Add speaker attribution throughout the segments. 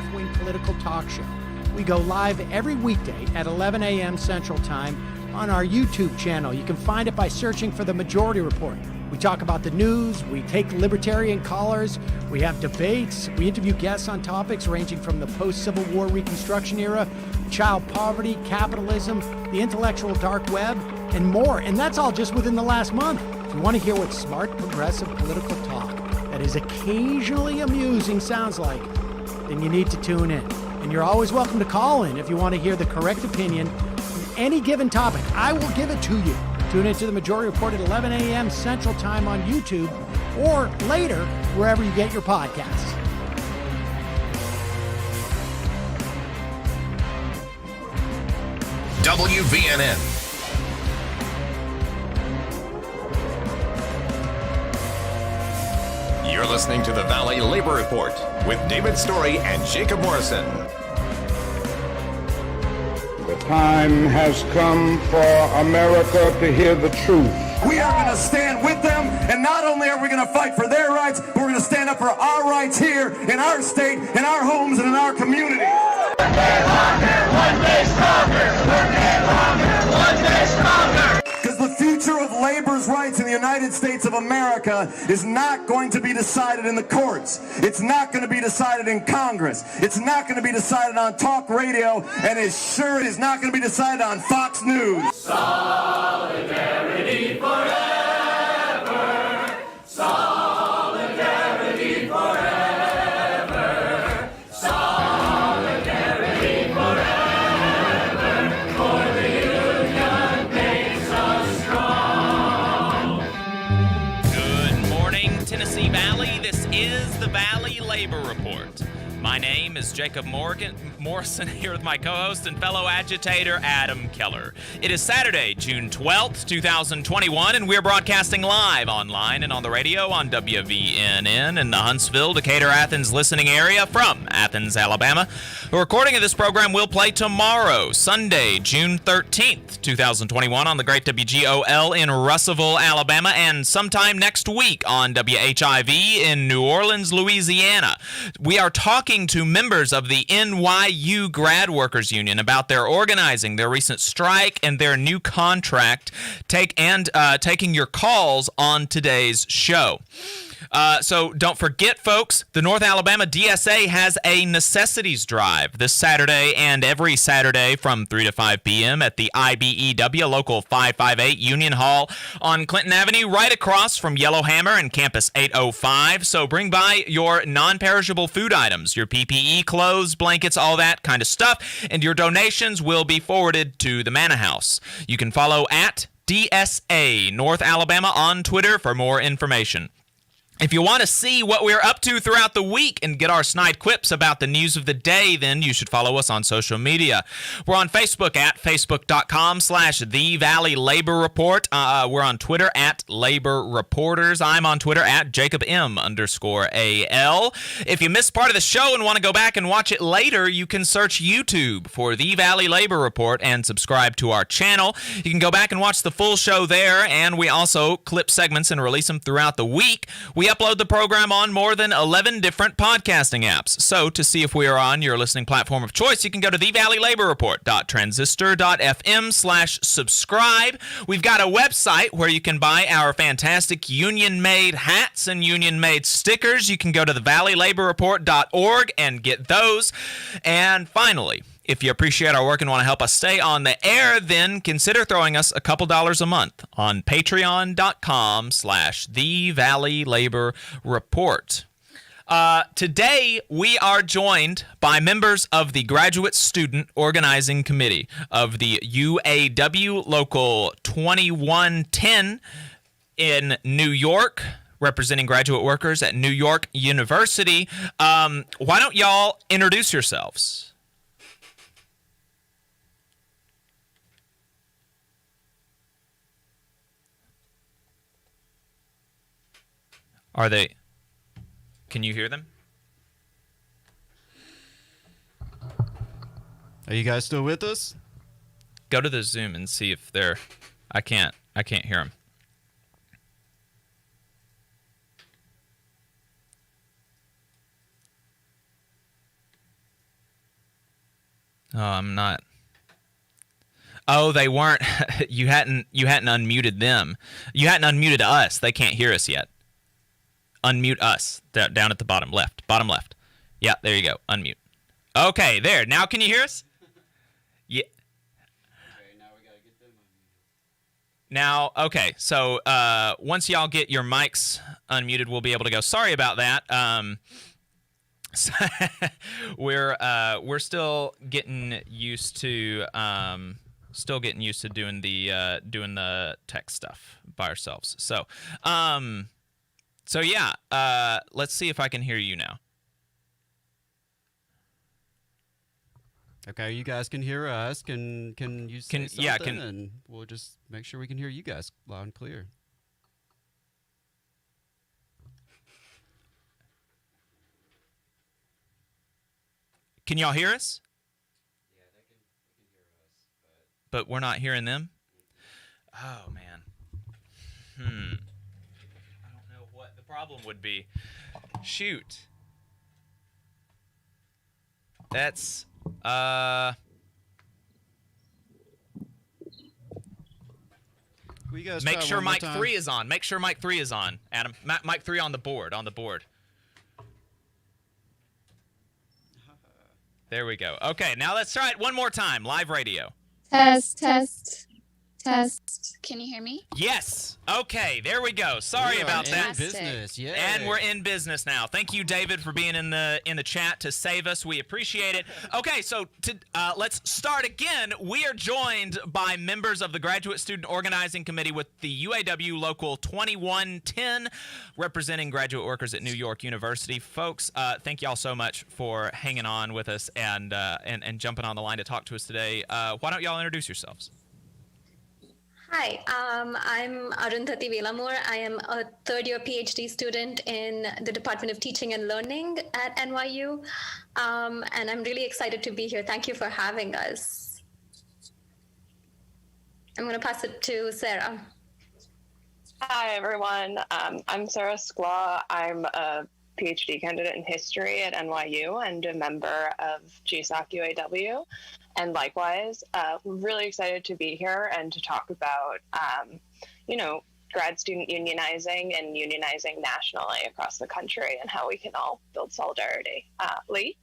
Speaker 1: left-wing political talk show. We go live every weekday at 11 a.m. Central Time on our YouTube channel. You can find it by searching for The Majority Report. We talk about the news, we take libertarian callers, we have debates, we interview guests on topics ranging from the post-Civil War Reconstruction era, child poverty, capitalism, the intellectual dark web, and more. And that's all just within the last month. If you want to hear what smart, progressive political talk that is occasionally amusing sounds like, then you need to tune in. And you're always welcome to call in if you want to hear the correct opinion on any given topic. I will give it to you. Tune into The Majority Report at 11 a.m. Central Time on YouTube or later wherever you get your podcasts.
Speaker 2: WVNN. You're listening to the Valley Labor Report with David Story and Jacob Morrison.
Speaker 3: The time has come for America to hear the truth.
Speaker 4: We are going to stand with them, and not only are we going to fight for their rights, but we're going to stand up for our rights here in our state, in our homes, and in our community.
Speaker 5: One day longer, one day stronger. One day longer, one day stronger.
Speaker 4: Because the future of labor's rights in the United States of America is not going to be decided in the courts. It's not going to be decided in Congress. It's not going to be decided on talk radio, and it sure is not going to be decided on Fox News.
Speaker 5: Solidarity forever. Solidarity forever. Solidarity forever. For the union makes us strong.
Speaker 6: Good morning, Tennessee Valley. This is the Valley Labor Report. My name is Jacob Morrison, here with my co-host and fellow agitator, Adam Keller. It is Saturday, June 12th, 2021, and we're broadcasting live online and on the radio on WVNN in the Huntsville, Decatur, Athens listening area from Athens, Alabama. A recording of this program will play tomorrow, Sunday, June 13th, 2021, on the great WGOL in Russelville, Alabama, and sometime next week on WHIV in New Orleans, Louisiana. We are talking to members of the NYU Grad Workers Union about their organizing, their recent strike, and their new contract, taking your calls on today's show. So don't forget, folks, the North Alabama DSA has a necessities drive this Saturday and every Saturday from 3 to 5 p.m. at the IBEW Local 558 Union Hall on Clinton Avenue, right across from Yellowhammer and Campus 805. So bring by your non-perishable food items, your PPE, clothes, blankets, all that kind of stuff, and your donations will be forwarded to the Manor House. You can follow at DSA North Alabama on Twitter for more information. If you want to see what we're up to throughout the week and get our snide quips about the news of the day, then you should follow us on social media. We're on Facebook at facebook.com/The Valley Labor Report. We're on Twitter at Labor Reporters. I'm on Twitter at JacobM_AL. If you missed part of the show and want to go back and watch it later, you can search YouTube for The Valley Labor Report and subscribe to our channel. You can go back and watch the full show there, and we also clip segments and release them throughout the week. We upload the program on more than 11 different podcasting apps. So to see if we are on your listening platform of choice, you can go to thevalleylaborreport.transistor.fm/subscribe. We've got a website where you can buy our fantastic union-made hats and union-made stickers. You can go to thevalleylaborreport.org and get those. And finally, if you appreciate our work and want to help us stay on the air, then consider throwing us a couple dollars a month on patreon.com/The Valley Labor Report. Today, we are joined by members of the Graduate Student Organizing Committee of the UAW Local 2110 in New York, representing graduate workers at New York University. Why don't y'all introduce yourselves? Are they? Can you hear them?
Speaker 7: Are you guys still with us?
Speaker 6: Go to the Zoom and see if they're. I can't hear them. Oh, I'm not. Oh, they weren't. You hadn't unmuted them. You hadn't unmuted us. They can't hear us yet. Unmute us down at the bottom left. Bottom left. Yeah, there you go. Unmute. Okay, there. Now can you hear us? Yeah.
Speaker 7: Okay, now we gotta get them unmuted.
Speaker 6: Now, okay. So once y'all get your mics unmuted, we'll be able to go. Sorry about that. So we're still getting used to doing the tech stuff by ourselves. So yeah, let's see if I can hear you now.
Speaker 7: Okay, you guys can hear us. Can you say something? And we'll just make sure we can hear you guys loud and clear.
Speaker 6: Can y'all hear us?
Speaker 7: Yeah, they can hear us,
Speaker 6: but we're not hearing them? Oh, man. I don't know what the problem would be. Shoot. That's,
Speaker 7: Will you guys
Speaker 6: make
Speaker 7: try
Speaker 6: sure
Speaker 7: one more
Speaker 6: mic
Speaker 7: time?
Speaker 6: 3 is on. Make sure mic 3 is on, Adam. Mic 3 on the board. There we go. Okay, now let's try it one more time. Live radio.
Speaker 8: Test. Can you hear me?
Speaker 6: Yes. Okay, there we go. Sorry about that.
Speaker 7: Business, yeah.
Speaker 6: And we're in business now. Thank you, David, for being in the chat to save us. We appreciate it. Okay, so let's start again. We are joined by members of the Graduate Student Organizing Committee with the UAW Local 2110, representing graduate workers at New York University. Folks, thank y'all so much for hanging on with us and jumping on the line to talk to us today. Why don't y'all introduce yourselves?
Speaker 8: Hi, I'm Arundhati Velamur. I am a third-year PhD student in the Department of Teaching and Learning at NYU, and I'm really excited to be here. Thank you for having us. I'm going to pass it to Sarah.
Speaker 9: Hi, everyone. I'm Sarah Skla. I'm a PhD candidate in history at NYU and a member of GSOC UAW. And likewise, we're really excited to be here and to talk about, grad student unionizing and unionizing nationally across the country and how we can all build solidarity. Lee?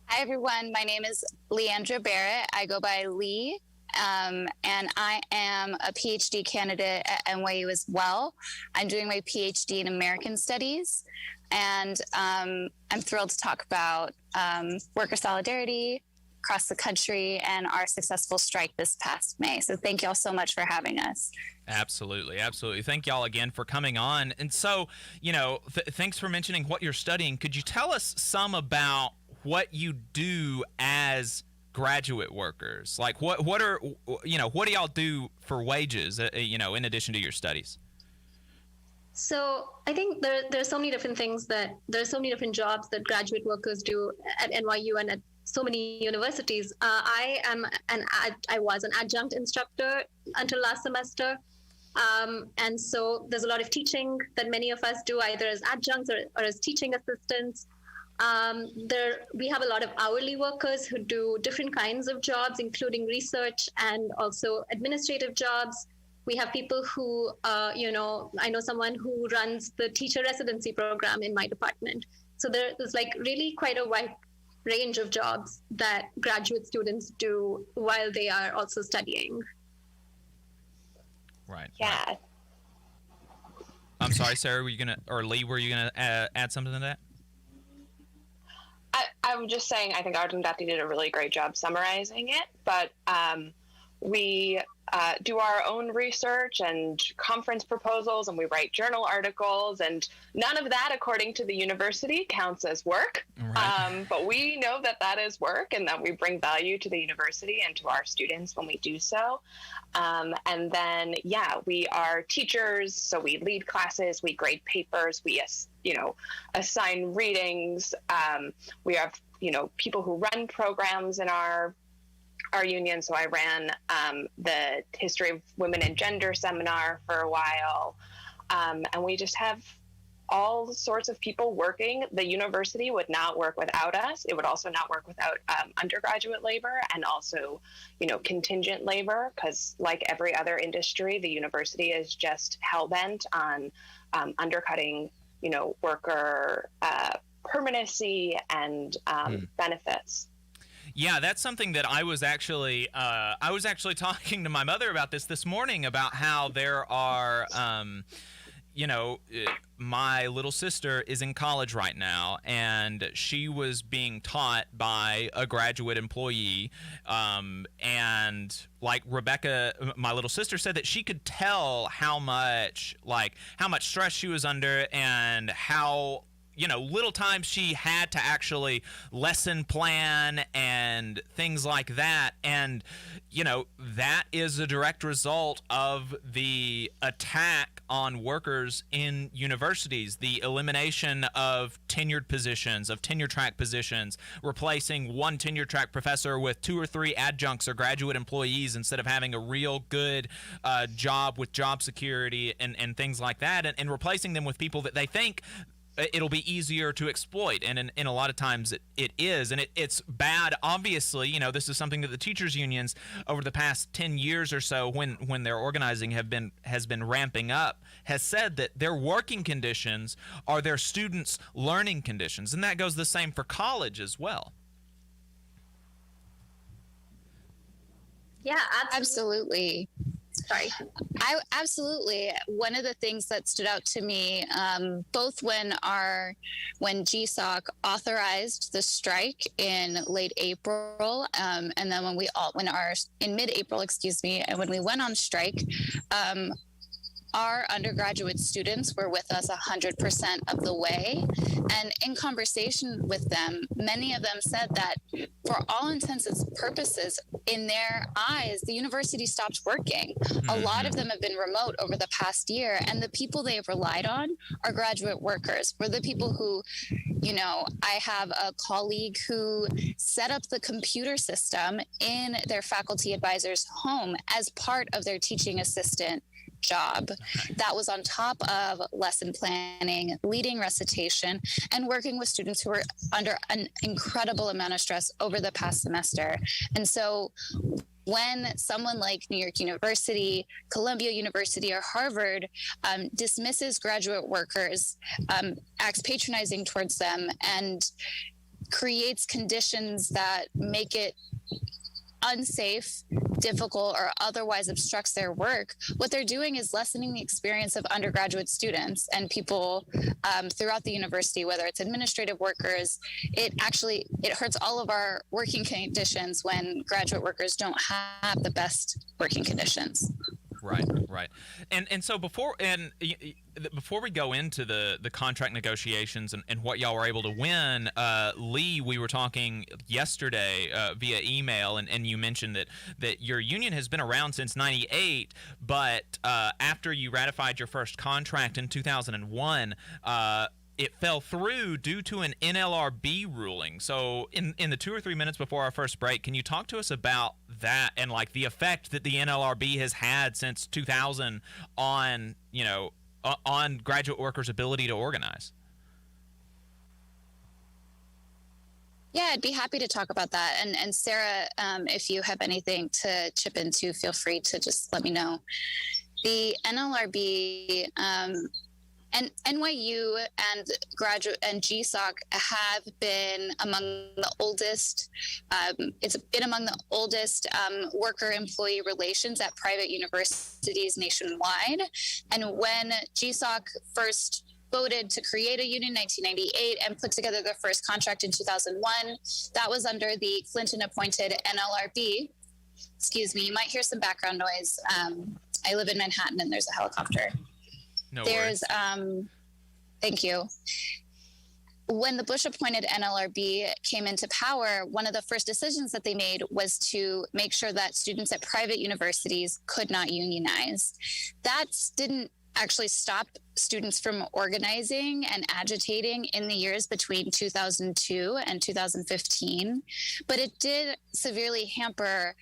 Speaker 10: Hi, everyone. My name is Leandra Barrett. I go by Lee, and I am a PhD candidate at NYU as well. I'm doing my PhD in American Studies, and I'm thrilled to talk about worker solidarity across the country and our successful strike this past May. So thank y'all so much for having us.
Speaker 6: Absolutely. Thank y'all again for coming on. And so, thanks for mentioning what you're studying. Could you tell us some about what you do as graduate workers? Like what do y'all do for wages, in addition to your studies?
Speaker 8: So I think there are so many different jobs that graduate workers do at NYU and at so many universities. I was an adjunct instructor until last semester. And so there's a lot of teaching that many of us do either as adjuncts or as teaching assistants. We have a lot of hourly workers who do different kinds of jobs, including research and also administrative jobs. We have people who, I know someone who runs the teacher residency program in my department. So there's like really quite a wide range of jobs that graduate students do while they are also studying.
Speaker 6: Right.
Speaker 9: Yeah.
Speaker 6: Right. I'm sorry, Sarah, Lee, were you gonna add something to that?
Speaker 9: I'm just saying, I think Arundhati did a really great job summarizing it, but we do our own research and conference proposals, and we write journal articles, and none of that, according to the university, counts as work. Right. But we know that is work and that we bring value to the university and to our students when we do so. And then, we are teachers, so we lead classes, we grade papers, we assign readings. We have, people who run programs in our union. So I ran the History of Women and Gender seminar for a while. And we just have all sorts of people working. The university would not work without us. It would also not work without undergraduate labor and also, contingent labor, because like every other industry, the university is just hell-bent on undercutting, worker permanency and benefits.
Speaker 6: Yeah, that's something that I was actually talking to my mother about this morning, about how there are, my little sister is in college right now, and she was being taught by a graduate employee, and like Rebecca, my little sister, said that she could tell how much stress she was under and how little time she had to actually lesson plan and things like that. And, that is a direct result of the attack on workers in universities, the elimination of tenured positions, of tenure track positions, replacing one tenure track professor with 2 or 3 adjuncts or graduate employees instead of having a real good job with job security and things like that, and replacing them with people that they think it'll be easier to exploit, and in a lot of times it is, and it's bad. Obviously, this is something that the teachers unions over the past 10 years or so, when their organizing has been ramping up, has said that their working conditions are their students' learning conditions, and that goes the same for college as well.
Speaker 8: Yeah, absolutely. Sorry.
Speaker 10: Absolutely. One of the things that stood out to me, both when GSOC authorized the strike in late April, and then in mid-April, and when we went on strike, our undergraduate students were with us 100% of the way. And in conversation with them, many of them said that for all intents and purposes, in their eyes, the university stopped working. A lot of them have been remote over the past year, and the people they have relied on are graduate workers. We're the people who, I have a colleague who set up the computer system in their faculty advisor's home as part of their teaching assistant job. That was on top of lesson planning, leading recitation, and working with students who were under an incredible amount of stress over the past semester. And so when someone like New York University, Columbia University, or Harvard dismisses graduate workers, acts patronizing towards them, and creates conditions that make it unsafe, difficult, or otherwise obstructs their work, what they're doing is lessening the experience of undergraduate students and people throughout the university, whether it's administrative workers. It hurts all of our working conditions when graduate workers don't have the best working conditions.
Speaker 6: Right. And so before we go into the contract negotiations and what y'all were able to win, Lee, we were talking yesterday via email, and you mentioned that your union has been around since '98, but after you ratified your first contract in 2001, it fell through due to an NLRB ruling. So in the 2 or 3 minutes before our first break, can you talk to us about that and like the effect that the NLRB has had since 2000 on graduate workers' ability to organize?
Speaker 10: Yeah, I'd be happy to talk about that. And Sarah, if you have anything to chip into, feel free to just let me know. The NLRB, and NYU and graduate and GSOC have been among the oldest. It's been among the oldest worker-employee relations at private universities nationwide. And when GSOC first voted to create a union in 1998 and put together their first contract in 2001, that was under the Clinton-appointed NLRB. Excuse me, you might hear some background noise. I live in Manhattan, and there's a helicopter.
Speaker 6: No worries.
Speaker 10: Thank you. When the Bush-appointed NLRB came into power, one of the first decisions that they made was to make sure that students at private universities could not unionize. That didn't actually stop students from organizing and agitating in the years between 2002 and 2015, but it did severely hamper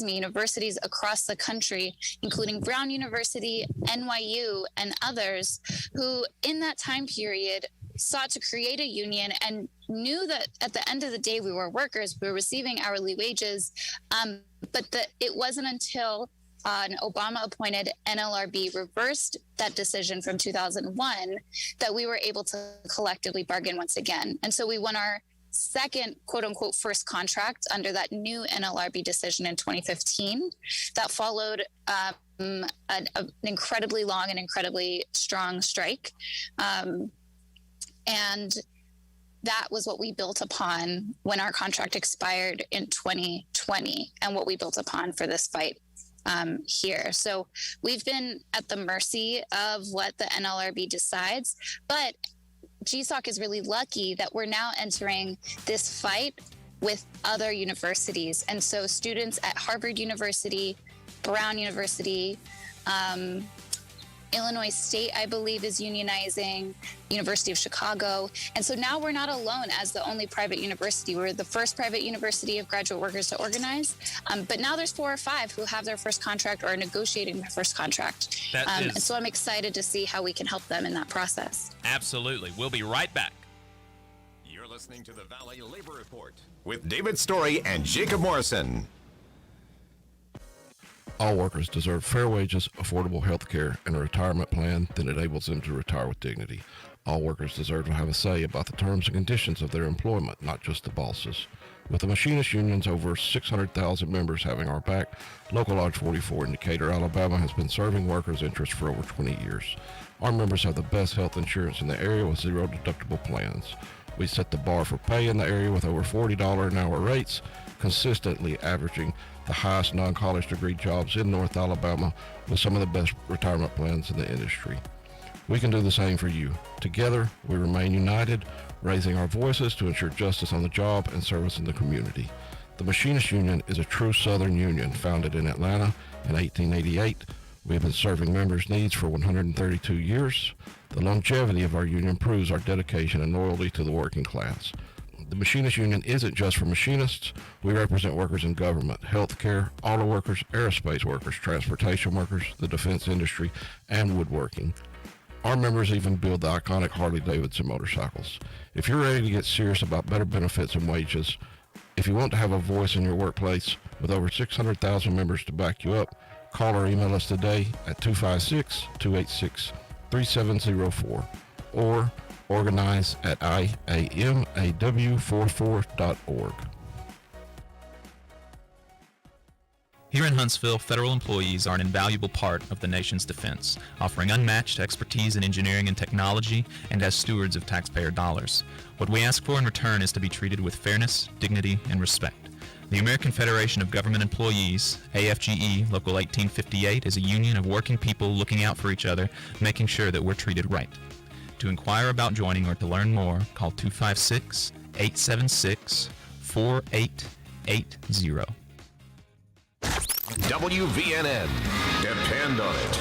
Speaker 10: universities across the country, including Brown University, NYU, and others, who in that time period sought to create a union and knew that at the end of the day we were workers, we were receiving hourly wages, but that it wasn't until an Obama-appointed NLRB reversed that decision from 2001 that we were able to collectively bargain once again. And so we won our second, quote-unquote, first contract under that new NLRB decision in 2015. That followed an incredibly long and incredibly strong strike. And that was what we built upon when our contract expired in 2020, and what we built upon for this fight here. So we've been at the mercy of what the NLRB decides, but GSOC is really lucky that we're now entering this fight with other universities. And so students at Harvard University, Brown University, Illinois State, I believe, is unionizing, University of Chicago. And so now we're not alone as the only private university. We're the first private university of graduate workers to organize. But now there's 4 or 5 who have their first contract or are negotiating their first contract. And so I'm excited to see how we can help them in that process.
Speaker 6: Absolutely. We'll be right back.
Speaker 2: You're listening to the Valley Labor Report with David Story and Jacob Morrison.
Speaker 11: All workers deserve fair wages, affordable health care, and a retirement plan that enables them to retire with dignity. All workers deserve to have a say about the terms and conditions of their employment, not just the bosses. With the machinist union's over 600,000 members having our back, Local Lodge 44 in Decatur, Alabama has been serving workers' interests for over 20 years. Our members have the best health insurance in the area with zero deductible plans. We set the bar for pay in the area with over $40 an hour rates, consistently averaging the highest non-college degree jobs in North Alabama with some of the best retirement plans in the industry. We can do the same for you. Together, we remain united, raising our voices to ensure justice on the job and service in the community. The Machinist Union is a true Southern union founded in Atlanta in 1888. We have been serving members' needs for 132 years. The longevity of our union proves our dedication and loyalty to the working class. The Machinist Union isn't just for machinists. We represent workers in government, healthcare, auto workers, aerospace workers, transportation workers, the defense industry, and woodworking. Our members even build the iconic Harley-Davidson motorcycles. If you're ready to get serious about better benefits and wages, if you want to have a voice in your workplace with over 600,000 members to back you up, call or email us today at 256-286-3704 or organize at IAMAW44.org.
Speaker 12: Here in Huntsville, federal employees are an invaluable part of the nation's defense, offering unmatched expertise in engineering and technology and as stewards of taxpayer dollars. What we ask for in return is to be treated with fairness, dignity, and respect. The American Federation of Government Employees, AFGE Local 1858, is a union of working people looking out for each other, making sure that we're treated right. To inquire about joining or to learn more, call 256-876-4880.
Speaker 2: WVNN. Depend on it.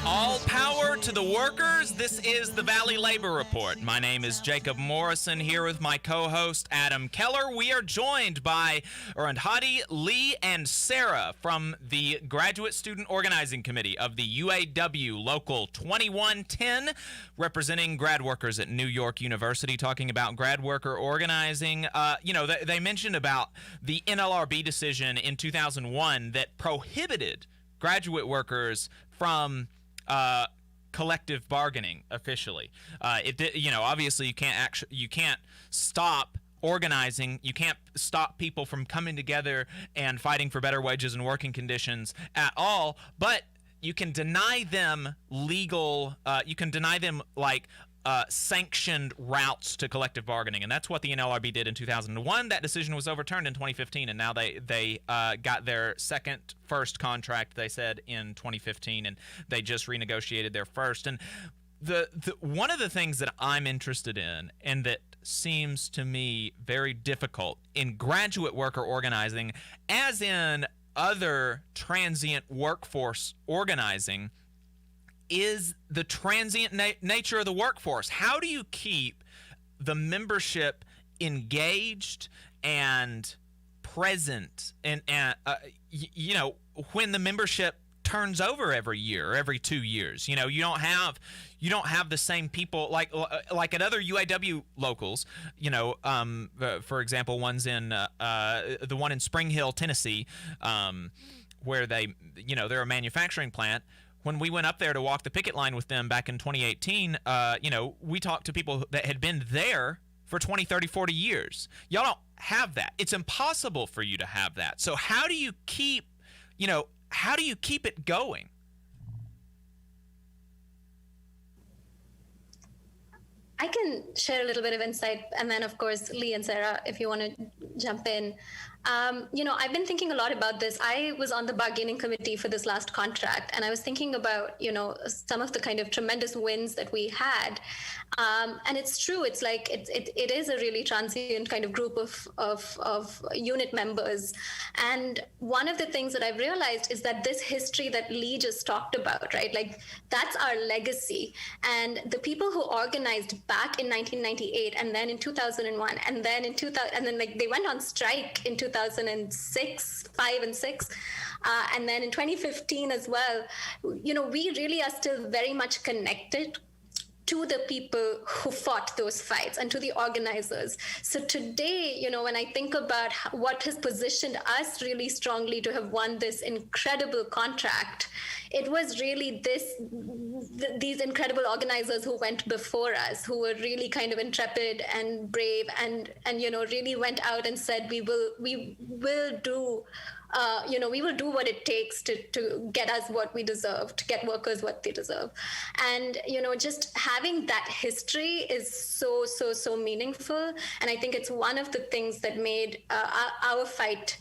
Speaker 6: All power to the workers. This is the Valley Labor Report. My name is Jacob Morrison, here with my co-host Adam Keller. We are joined by Hadi, Lee, and Sarah from the Graduate Student Organizing Committee of the UAW Local 2110, representing grad workers at New York University, talking about grad worker organizing. They mentioned about the NLRB decision in 2001 that prohibited graduate workers from collective bargaining officially. Obviously you can't stop organizing. You can't stop people from coming together and fighting for better wages and working conditions at all, but you can deny them sanctioned routes to collective bargaining, and that's what the NLRB did in 2001. That decision was overturned in 2015, and now they got their first contract, they said, in 2015, and they just renegotiated their first. And the one of the things that I'm interested in, and that seems to me very difficult in graduate worker organizing, as in other transient workforce organizing, is the transient nature of the workforce. How do you keep the membership engaged and present, and when the membership turns over every year or every 2 years? You don't have the same people like at other UAW locals. For example, one's in the one in Spring Hill, Tennessee, where they're a manufacturing plant. When we went up there to walk the picket line with them back in 2018, we talked to people that had been there for 20, 30, 40 years. Y'all don't have that. It's impossible for you to have that. So how do you keep it going?
Speaker 8: I can share a little bit of insight, and then of course Lee and Sarah, if you want to jump in. I've been thinking a lot about this. I was on the bargaining committee for this last contract, and I was thinking about, some of the kind of tremendous wins that we had. And it's true. It's like it is a really transient kind of group of unit members. And one of the things that I've realized is that this history that Lee just talked about, right? Like, that's our legacy. And the people who organized back in 1998, and then in 2001, and then in 2000, and then they went on strike in 2006, 5 and 6, and then in 2015 as well. We really are still very much connected to the people who fought those fights and to the organizers. So today, when I think about what has positioned us really strongly to have won this incredible contract, it was really these incredible organizers who went before us, who were really kind of intrepid and brave, and really went out and said, we will do what it takes to get us what we deserve, to get workers what they deserve. And, just having that history is so meaningful. And I think it's one of the things that made our fight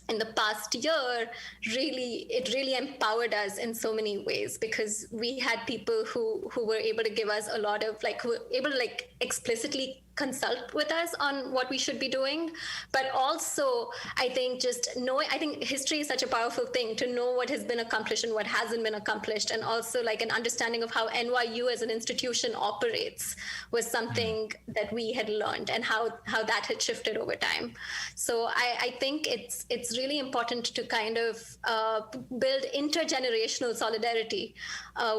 Speaker 8: in the past year really empowered us in so many ways, because we had people who were able to give us a lot of, who were able to explicitly consult with us on what we should be doing. But also, I think history is such a powerful thing, to know what has been accomplished and what hasn't been accomplished, and also an understanding of how NYU as an institution operates was something that we had learned, and how that had shifted over time. So I think it's really important to kind of build intergenerational solidarity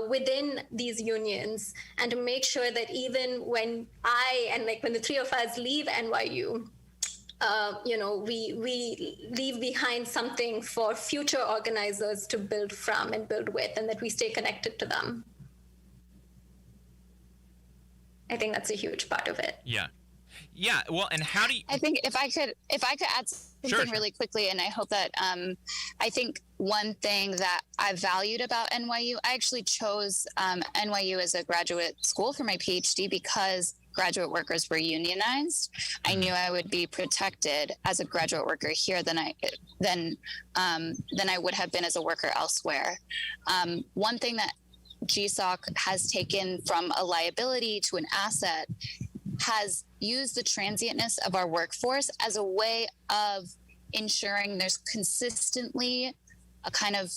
Speaker 8: within these unions, and to make sure that even when when the three of us leave NYU, we leave behind something for future organizers to build from and build with, and that we stay connected to them. I think that's a huge part of it.
Speaker 6: Yeah. Well, and how do you?
Speaker 10: I think if I could add something really quickly, and I hope that I think one thing that I valued about NYU, I actually chose NYU as a graduate school for my PhD because graduate workers were unionized. I knew I would be protected as a graduate worker here than I would have been as a worker elsewhere. One thing that GSOC has taken from a liability to an asset has used the transientness of our workforce as a way of ensuring there's consistently a kind of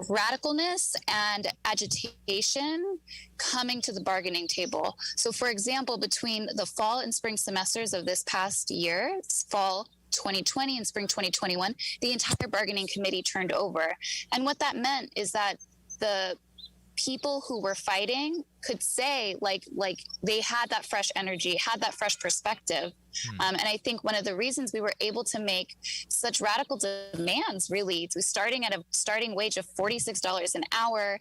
Speaker 10: radicalness and agitation coming to the bargaining table. So, for example, between the fall and spring semesters of this past year, fall 2020 and spring 2021, the entire bargaining committee turned over. And what that meant is that the people who were fighting could say like they had that fresh energy, had that fresh perspective. And I think one of the reasons we were able to make such radical demands, really, starting at a starting wage of $46 an hour,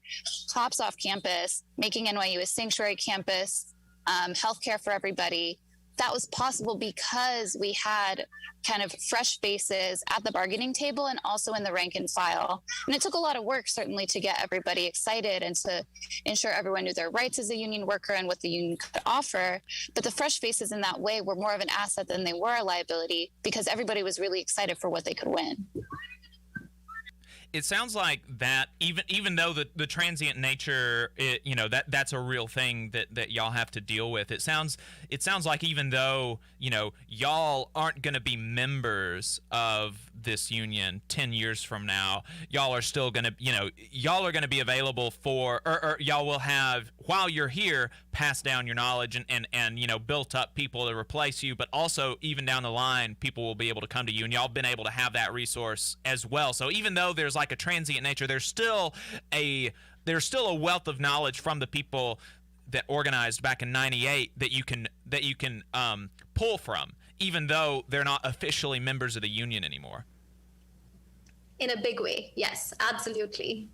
Speaker 10: tops off campus, making NYU a sanctuary campus, healthcare for everybody, that was possible because we had kind of fresh faces at the bargaining table and also in the rank and file. And it took a lot of work, certainly, to get everybody excited and to ensure everyone knew their rights as a union worker and what the union could offer. But the fresh faces in that way were more of an asset than they were a liability, because everybody was really excited for what they could win.
Speaker 6: it sounds like that even though the transient nature, that's a real thing that y'all have to deal with. It sounds like even though y'all aren't going to be members of this union 10 years from now, y'all are still going to y'all are going to be available for, or y'all will have, while you're here, pass down your knowledge and built up people to replace you, but also even down the line people will be able to come to you, and y'all have been able to have that resource as well. So even though there's like a transient nature, there's still a wealth of knowledge from the people that organized back in '98 that you can pull from, even though they're not officially members of the union anymore.
Speaker 8: In a big way, yes, absolutely.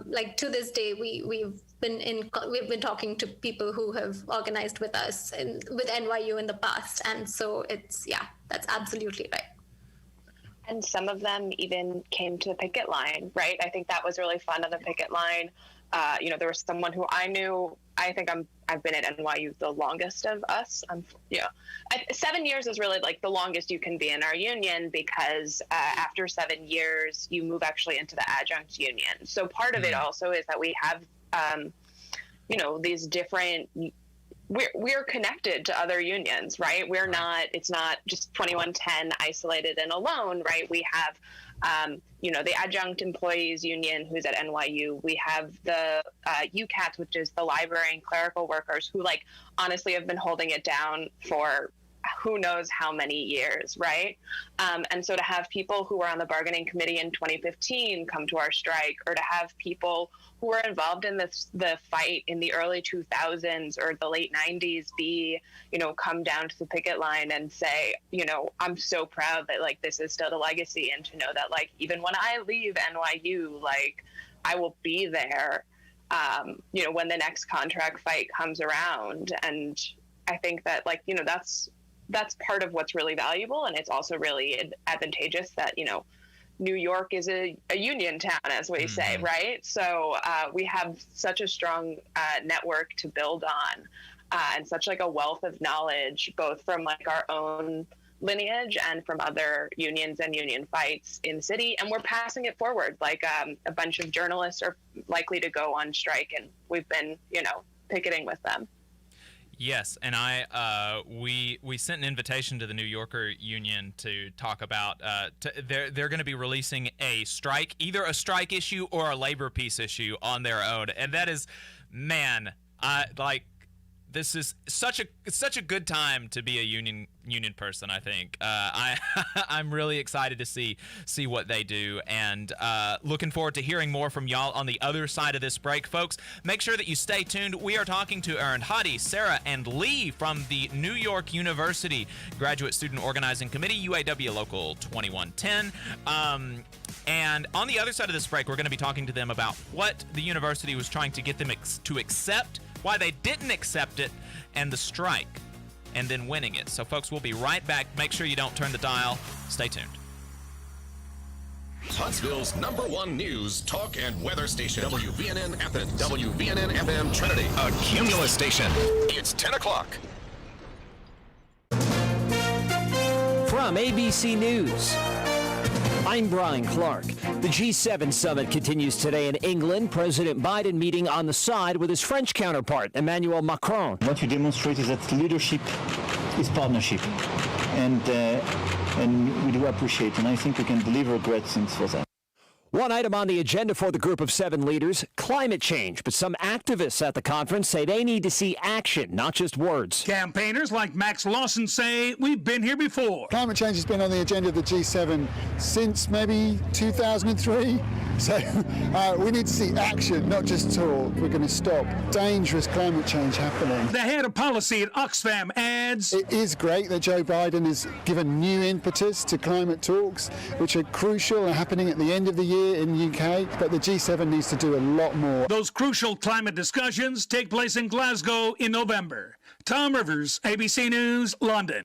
Speaker 8: Like to this day, we've been talking to people who have organized with us with NYU in the past, and so that's absolutely right.
Speaker 9: And some of them even came to the picket line, right? I think that was really fun on the picket line. There was someone who I knew. I think I've been at NYU the longest of us. 7 years is really like the longest you can be in our union, because after 7 years you move actually into the adjunct union. So part of it also is that we have these different. We're connected to other unions, right? It's not just 2110 isolated and alone, right? We have, the adjunct employees union who's at NYU. We have the UCATs, which is the library and clerical workers, who honestly have been holding it down for who knows how many years, right? And so to have people who were on the bargaining committee in 2015 come to our strike, or to have people who were involved in the fight in the early 2000s or the late 90s come down to the picket line and say, I'm so proud that this is still the legacy, and to know that even when I leave NYU, I will be there, when the next contract fight comes around. And I think that that's part of what's really valuable, and it's also really advantageous that New York is a union town, as we say, right? So we have such a strong network to build on, and such a wealth of knowledge, both from our own lineage and from other unions and union fights in the city, and we're passing it forward. A bunch of journalists are likely to go on strike, and we've been picketing with them.
Speaker 6: Yes, and we sent an invitation to the New Yorker Union to talk about. They're going to be releasing a strike, either a strike issue or a labor peace issue on their own, and that is, man, this is such a good time to be a union person. I think I'm really excited to see what they do, and looking forward to hearing more from y'all on the other side of this break, folks. Make sure that you stay tuned. We are talking to Erin, Hadi, Sarah, and Lee from the New York University Graduate Student Organizing Committee, UAW Local 2110. And on the other side of this break, we're going to be talking to them about what the university was trying to get them to accept, why they didn't accept it, and the strike, and then winning it. So, folks, we'll be right back. Make sure you don't turn the dial. Stay tuned.
Speaker 2: Huntsville's #1 news, talk, and weather station. WVNN Athens. WVNN FM Trinity. A Cumulus station. It's 10 o'clock.
Speaker 13: From ABC News, I'm Brian Clark. The G7 summit continues today in England. President Biden meeting on the side with his French counterpart, Emmanuel Macron.
Speaker 14: What you demonstrate is that leadership is partnership, and we do appreciate, and I think we can deliver great things for that.
Speaker 13: One item on the agenda for the group of 7 leaders, climate change. But some activists at the conference say they need to see action, not just words.
Speaker 15: Campaigners like Max Lawson say, we've been here before.
Speaker 16: Climate change has been on the agenda of the G7 since maybe 2003. So we need to see action, not just talk. We're going to stop dangerous climate change happening.
Speaker 15: The head of policy at Oxfam adds,
Speaker 16: it is great that Joe Biden has given new impetus to climate talks, which are crucial and happening at the end of the year in the UK, but the G7 needs to do a lot more.
Speaker 15: Those crucial climate discussions take place in Glasgow in November. Tom Rivers, ABC News, London.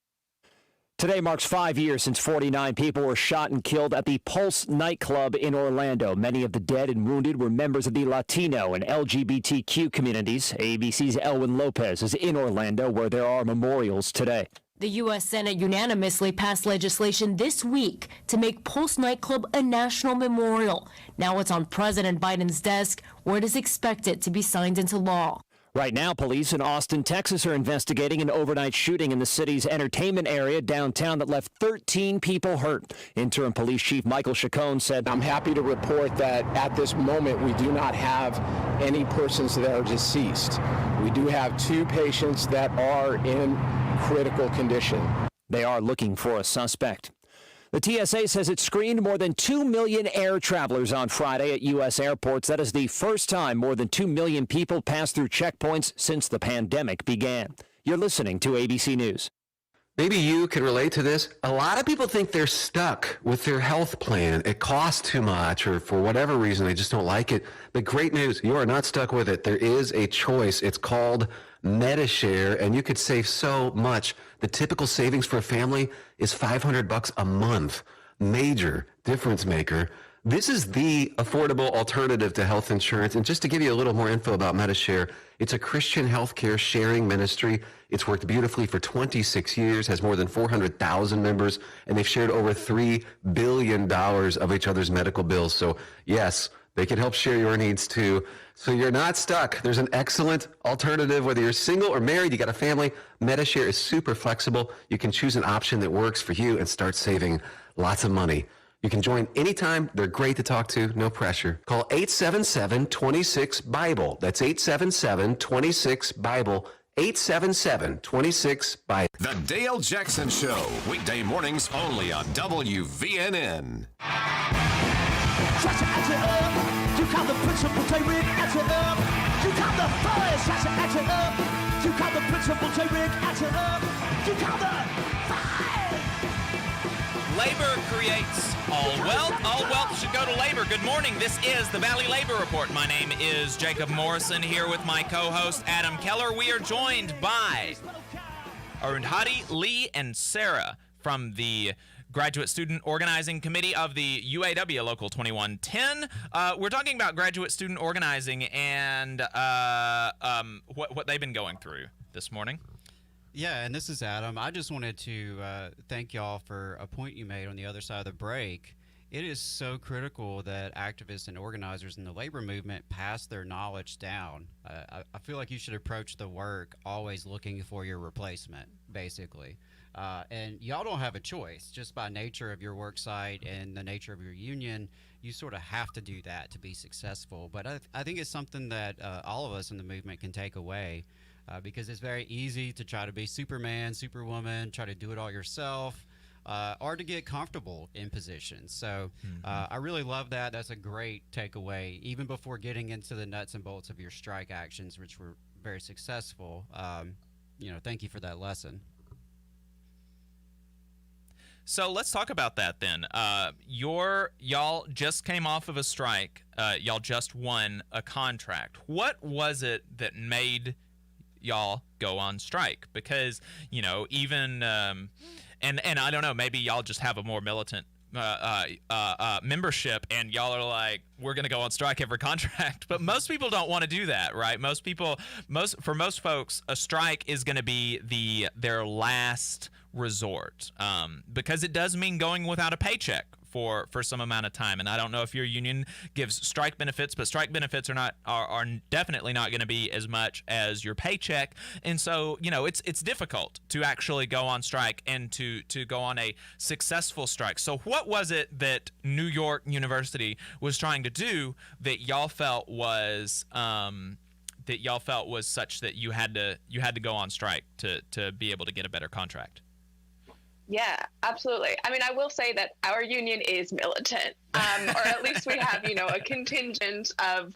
Speaker 13: Today marks 5 years since 49 people were shot and killed at the Pulse nightclub in Orlando. Many of the dead and wounded were members of the Latino and LGBTQ communities. ABC's Elwin Lopez is in Orlando, where there are memorials today.
Speaker 17: The U.S. Senate unanimously passed legislation this week to make Pulse nightclub a national memorial. Now it's on President Biden's desk, where it is expected to be signed into law.
Speaker 13: Right now, police in Austin, Texas are investigating an overnight shooting in the city's entertainment area downtown that left 13 people hurt. Interim Police Chief Michael Chacon said,
Speaker 18: I'm happy to report that at this moment we do not have any persons that are deceased. We do have 2 patients that are in critical condition.
Speaker 13: They are looking for a suspect. The TSA says it screened more than 2 million air travelers on Friday at U.S. airports. That is the first time more than 2 million people passed through checkpoints since the pandemic began. You're listening to ABC News.
Speaker 19: Maybe you can relate to this. A lot of people think they're stuck with their health plan. It costs too much, or for whatever reason, they just don't like it. But great news, you are not stuck with it. There is a choice. It's called MediShare, and you could save so much. The typical savings for a family is $500 a month. Major difference maker. This is the affordable alternative to health insurance. And just to give you a little more info about MediShare, it's a Christian healthcare sharing ministry. It's worked beautifully for 26 years, has more than 400,000 members, and they've shared over $3 billion of each other's medical bills. So yes, they can help share your needs too. So you're not stuck. There's an excellent alternative, whether you're single or married, you got a family. MediShare is super flexible. You can choose an option that works for you and start saving lots of money. You can join anytime. They're great to talk to, no pressure. Call 877-26-BIBLE. That's 877-26-BIBLE. 877-26-BIBLE.
Speaker 2: The Dale Jackson Show. Weekday mornings only on WVNN.
Speaker 5: You call the principal, J-Rig, add it up. You call the first, add it up. You call the principal, J-Rig, add it up. You call the five.
Speaker 6: Labor creates all wealth. All wealth should go to labor. Good morning. This is the Valley Labor Report. My name is Jacob Morrison, here with my co-host Adam Keller. We are joined by Arundhati, Lee, and Sarah from the Graduate Student Organizing Committee of the UAW Local 2110. We're talking about graduate student organizing and what they've been going through this morning.
Speaker 7: Yeah, and this is Adam. I just wanted to thank y'all for a point you made on the other side of the break. It is so critical that activists and organizers in the labor movement pass their knowledge down. I feel like you should approach the work always looking for your replacement, basically. And y'all don't have a choice. Just by nature of your work site and the nature of your union, you sort of have to do that to be successful. But I think it's something that all of us in the movement can take away. Because it's very easy to try to be Superman, Superwoman, try to do it all yourself, or to get comfortable in positions. So I really love that. That's a great takeaway, even before getting into the nuts and bolts of your strike actions, which were very successful. Thank you for that lesson.
Speaker 6: So let's talk about that then. Y'all just came off of a strike. Y'all just won a contract. What was it that made y'all go on strike? Because even and I don't know, maybe y'all just have a more militant membership and y'all are like, we're gonna go on strike every contract. But most people don't want to do that, right? For most folks, a strike is going to be their last resort, because it does mean going without a paycheck for some amount of time. And I don't know if your union gives strike benefits, but strike benefits are definitely not going to be as much as your paycheck. And so, it's difficult to actually go on strike and to go on a successful strike. So what was it that New York University was trying to do that y'all felt was such that you had to go on strike to be able to get a better contract?
Speaker 9: Yeah, absolutely. I mean, I will say that our union is militant, or at least we have, a contingent of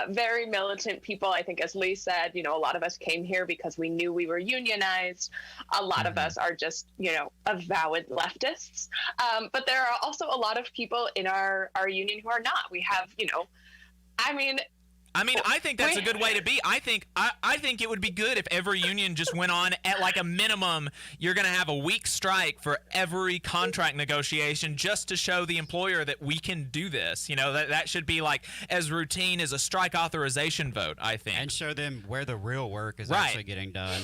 Speaker 9: very militant people. I think, as Lee said, a lot of us came here because we knew we were unionized. A lot of us are just, avowed leftists. But there are also a lot of people in our union who are not. We have,
Speaker 6: I think that's a good way to be. I think it would be good if every union just went on at like a minimum. You're going to have a week strike for every contract negotiation just to show the employer that we can do this. That should be like as routine as a strike authorization vote, I think.
Speaker 7: And show them where the real work is actually getting done.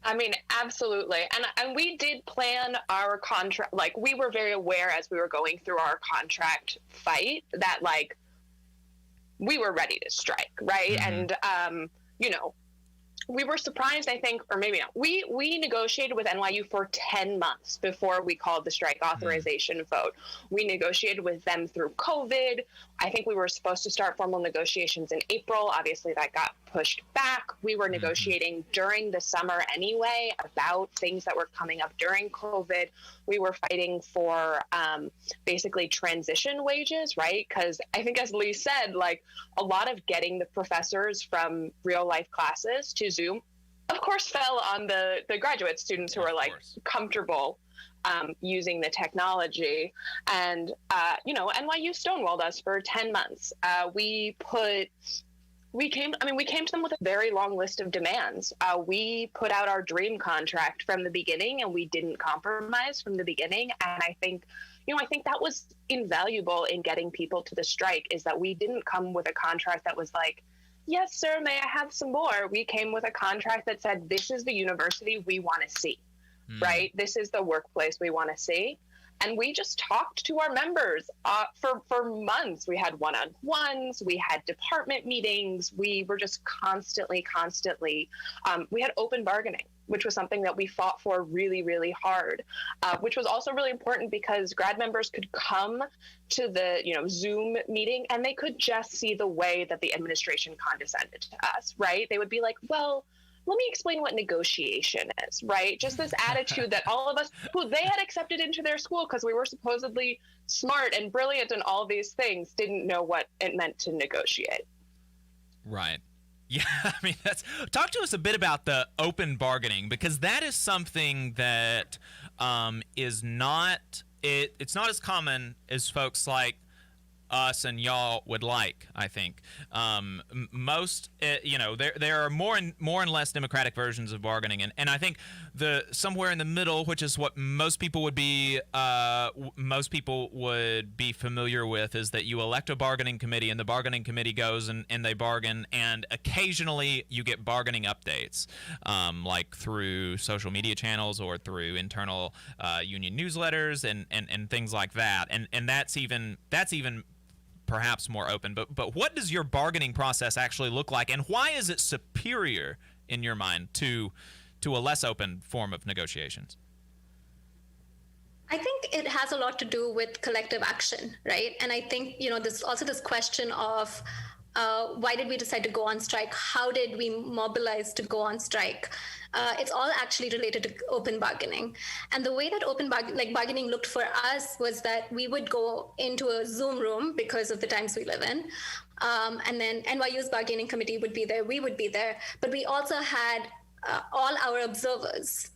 Speaker 9: I mean, absolutely. And we did plan our contract. Like, we were very aware as we were going through our contract fight that, like, we were ready to strike, right? And, you know, we were surprised, I think, or maybe not. We negotiated with NYU for 10 months before we called the strike authorization vote. We negotiated with them through COVID. I think we were supposed to start formal negotiations in April. Obviously, that got pushed back. We were negotiating during the summer anyway about things that were coming up during COVID. We were fighting for basically transition wages, right? Because I think, as Lee said, like, a lot of getting the professors from real life classes to Zoom, of course, fell on the graduate students who are like comfortable using the technology. And, you know, NYU stonewalled us for 10 months. We came to them with a very long list of demands. We put out our dream contract from the beginning, and we didn't compromise from the beginning. And I think that was invaluable in getting people to the strike, is that we didn't come with a contract that was like, yes, sir, may I have some more? We came with a contract that said, this is the university we want to see, right? This is the workplace we want to see. And we just talked to our members for months. We had one-on-ones, we had department meetings, we were just constantly, we had open bargaining, which was something that we fought for really, really hard, which was also really important because grad members could come to the Zoom meeting and they could just see the way that the administration condescended to us, right? They would be like, well, let me explain what negotiation is, right? Just this attitude that all of us who they had accepted into their school because we were supposedly smart and brilliant and all these things didn't know what it meant to negotiate.
Speaker 6: Right. Yeah, I mean, talk to us a bit about the open bargaining, because that is something that is not, it's not as common as folks like us and y'all would like, I think. Most, there are more and less democratic versions of bargaining, and I think somewhere in the middle, which is what most people would be familiar with, is that you elect a bargaining committee, and the bargaining committee goes and they bargain, and occasionally you get bargaining updates, like through social media channels or through internal union newsletters and things like that, and that's even perhaps more open, but what does your bargaining process actually look like, and why is it superior in your mind to a less open form of negotiations?
Speaker 8: I think it has a lot to do with collective action, right? And I think, there's also this question of why did we decide to go on strike? How did we mobilize to go on strike? It's all actually related to open bargaining. And the way that bargaining looked for us was that we would go into a Zoom room because of the times we live in. And then NYU's bargaining committee would be there, we would be there. But we also had all our observers.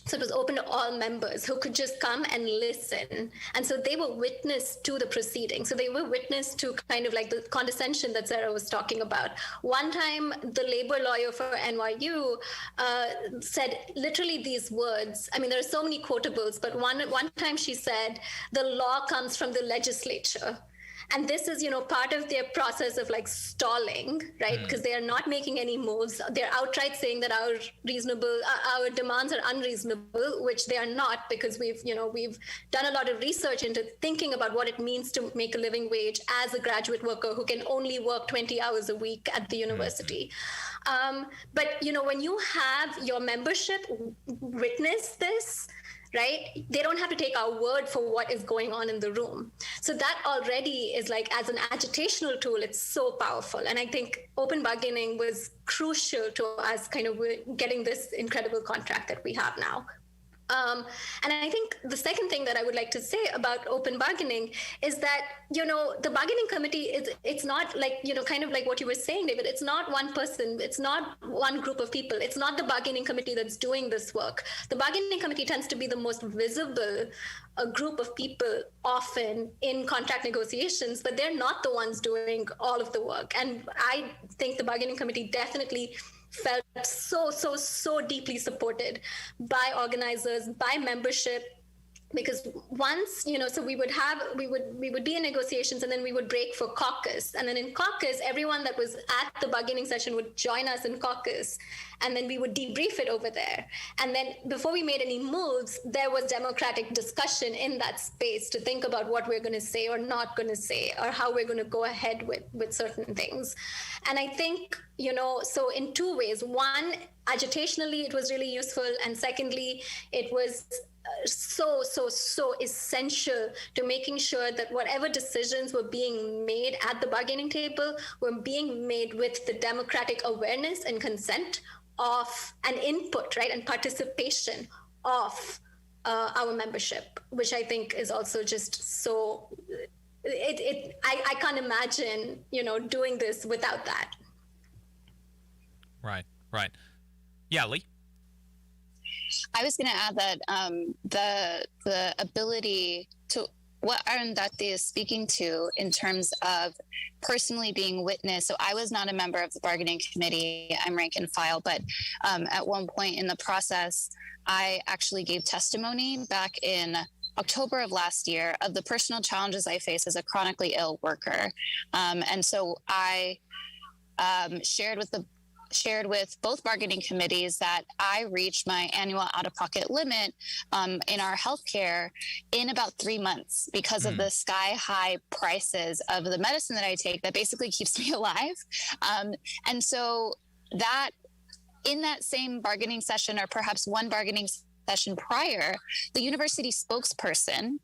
Speaker 8: So it was open to all members who could just come and listen. And so they were witness to the proceeding. So they were witness to kind of like the condescension that Sarah was talking about. One time, the labor lawyer for NYU said literally these words. I mean, there are so many quotables, but one time she said, the law comes from the legislature. And this is, part of their process of like stalling, right? Because they are not making any moves. They're outright saying that our demands are unreasonable, which they are not, because we've done a lot of research into thinking about what it means to make a living wage as a graduate worker who can only work 20 hours a week at the university. But, when you have your membership witness this, right? They don't have to take our word for what is going on in the room. So that already is like, as an agitational tool, it's so powerful. And I think open bargaining was crucial to us kind of getting this incredible contract that we have now. And I think the second thing that I would like to say about open bargaining is that, the bargaining committee it's not like, kind of like what you were saying, David, it's not one person, it's not one group of people, it's not the bargaining committee that's doing this work. The bargaining committee tends to be the most visible group of people often in contract negotiations, but they're not the ones doing all of the work. And I think the bargaining committee definitely felt so deeply supported by organizers, by membership, because once, so we would be in negotiations, and then we would break for caucus. And then in caucus, everyone that was at the bargaining session would join us in caucus, and then we would debrief it over there. And then before we made any moves, there was democratic discussion in that space to think about what we're going to say or not going to say, or how we're going to go ahead with certain things. And I think, so in two ways. One, agitationally, it was really useful. And secondly, it was so essential to making sure that whatever decisions were being made at the bargaining table were being made with the democratic awareness and consent of an input, right, and participation of our membership, which I think is also just so. I can't imagine, doing this without that.
Speaker 6: Right. Yeah, Lee.
Speaker 10: I was going to add that the ability to what Arundhati is speaking to in terms of personally being witness. So I was not a member of the bargaining committee. I'm rank and file, but at one point in the process, I actually gave testimony back in October of last year of the personal challenges I face as a chronically ill worker. And so I shared with both bargaining committees that I reached my annual out-of-pocket limit in our healthcare in about 3 months because of the sky-high prices of the medicine that I take that basically keeps me alive. And so that in that same bargaining session, or perhaps one bargaining session prior, the university spokesperson,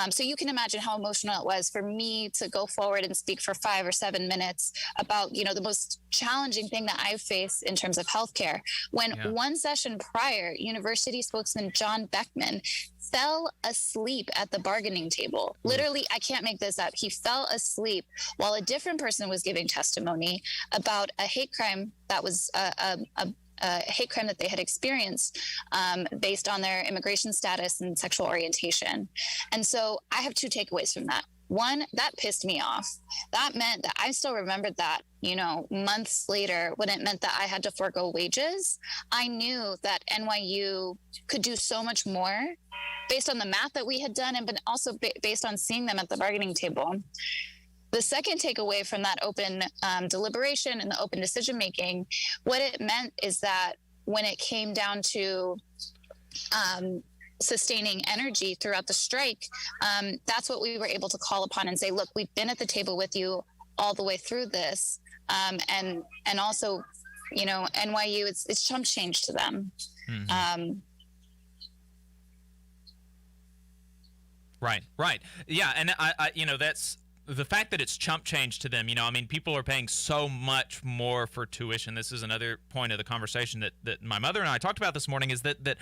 Speaker 10: so you can imagine how emotional it was for me to go forward and speak for 5 or 7 minutes about, the most challenging thing that I've faced in terms of healthcare. When one session prior, university spokesman John Beckman fell asleep at the bargaining table. Literally, I can't make this up. He fell asleep while a different person was giving testimony about a hate crime that was a hate crime that they had experienced based on their immigration status and sexual orientation. And so I have two takeaways from that. One, that pissed me off. That meant that I still remembered that, months later, when it meant that I had to forego wages. I knew that NYU could do so much more based on the math that we had done, and but also based on seeing them at the bargaining table. The second takeaway from that open deliberation and the open decision-making, what it meant is that when it came down to sustaining energy throughout the strike, that's what we were able to call upon and say, look, we've been at the table with you all the way through this. And also, NYU, it's chump change to them.
Speaker 6: Right. Yeah, and I that's the fact that it's chump change to them. People are paying so much more for tuition. This is another point of the conversation that my mother and I talked about this morning, is that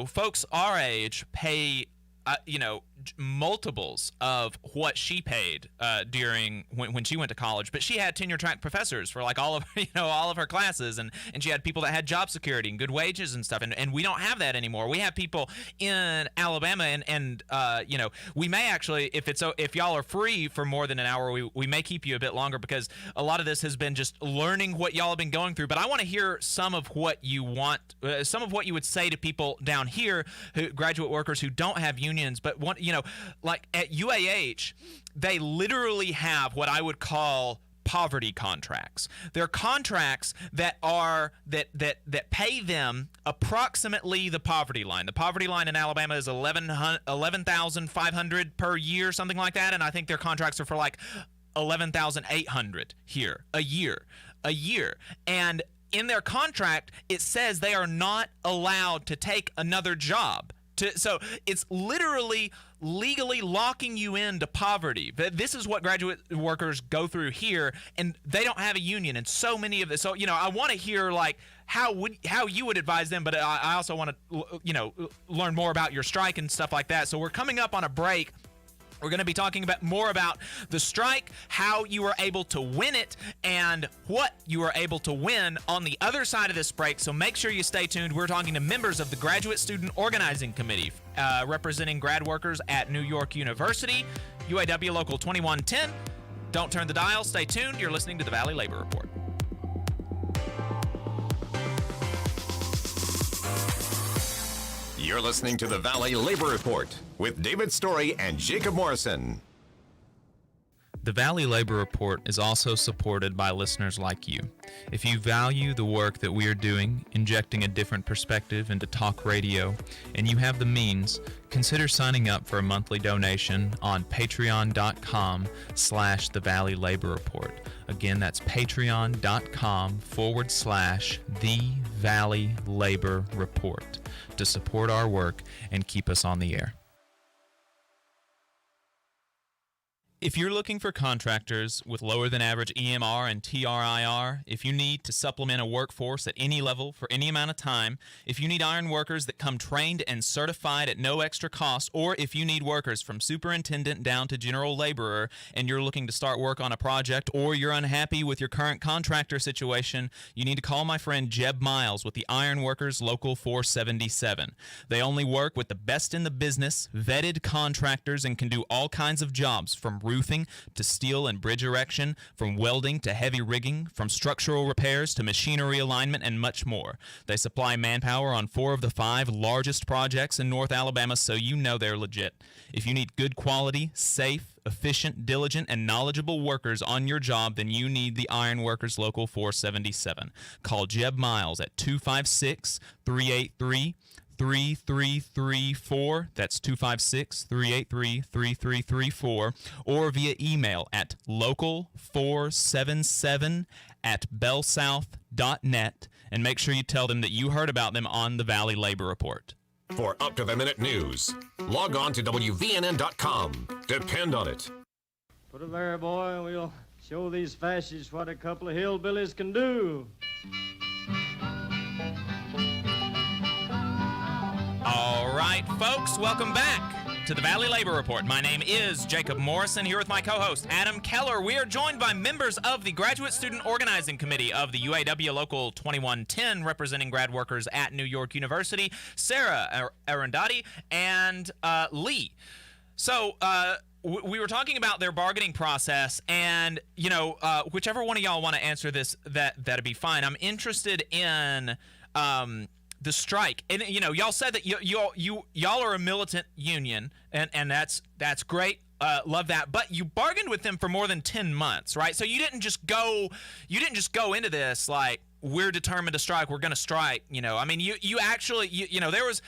Speaker 6: folks our age pay multiples of what she paid during when she went to college. But she had tenure track professors for like all of her classes, and she had people that had job security and good wages and stuff, and we don't have that anymore. We have people in Alabama, and we may actually, if y'all are free for more than an hour, we may keep you a bit longer, because a lot of this has been just learning what y'all have been going through. But I want to hear some of what you would say to people down here, graduate workers who don't have unions, but like at UAH, they literally have what I would call poverty contracts. They're contracts that pay them approximately the poverty line. The poverty line in Alabama is $11,500 per year, something like that, and I think their contracts are for like $11,800 here a year. And in their contract, it says they are not allowed to take another job. So it's literally legally locking you into poverty. This is what graduate workers go through here, and they don't have a union. And so many of this. So I want to hear like how you would advise them, but I also want to learn more about your strike and stuff like that. So we're coming up on a break. We're going to be talking more about the strike, how you were able to win it, and what you were able to win on the other side of this break. So make sure you stay tuned. We're talking to members of the Graduate Student Organizing Committee, representing grad workers at New York University, UAW Local 2110. Don't turn the dial. Stay tuned. You're listening to the Valley Labor Report.
Speaker 2: You're listening to the Valley Labor Report with David Story and Jacob Morrison.
Speaker 12: The Valley Labor Report is also supported by listeners like you. If you value the work that we are doing, injecting a different perspective into talk radio, and you have the means, consider signing up for a monthly donation on patreon.com/The Valley Labor Report. Again, that's patreon.com/The Valley Labor Report to support our work and keep us on the air. If you're looking for contractors with lower than average EMR and TRIR, if you need to supplement a workforce at any level for any amount of time, if you need iron workers that come trained and certified at no extra cost, or if you need workers from superintendent down to general laborer and you're looking to start work on a project, or you're unhappy with your current contractor situation, you need to call my friend Jeb Miles with the Iron Workers Local 477. They only work with the best in the business, vetted contractors, and can do all kinds of jobs from roofing to steel and bridge erection, from welding to heavy rigging, from structural repairs to machinery alignment, and much more. They supply manpower on 4 of the 5 largest projects in North Alabama, so you know they're legit. If you need good quality, safe, efficient, diligent, and knowledgeable workers on your job, then you need the Iron Workers Local 477. Call Jeb Miles at 256-383-3334. That's 256-383-3334, or via email at local477@bellsouth.net, and make sure you tell them that you heard about them on the Valley Labor Report.
Speaker 2: For up-to-the-minute news, log on to WVNN.com. Depend on it.
Speaker 20: Put it there, boy. We'll show these fascists what a couple of hillbillies can do.
Speaker 6: All right, folks, welcome back to the Valley Labor Report. My name is Jacob Morrison, here with my co-host, Adam Keller. We are joined by members of the Graduate Student Organizing Committee of the UAW Local 2110, representing grad workers at New York University, Sarah Arundhati and Lee. So, we were talking about their bargaining process, and, you know, whichever one of y'all want to answer this, that'd be fine. I'm interested in the strike, and you know, y'all said that y'all are a militant union, and that's great. Love that. But you bargained with them for more than 10 months, right? So you didn't just go into this like, we're determined to strike, we're going to strike, you know. I mean, you actually, you know, there was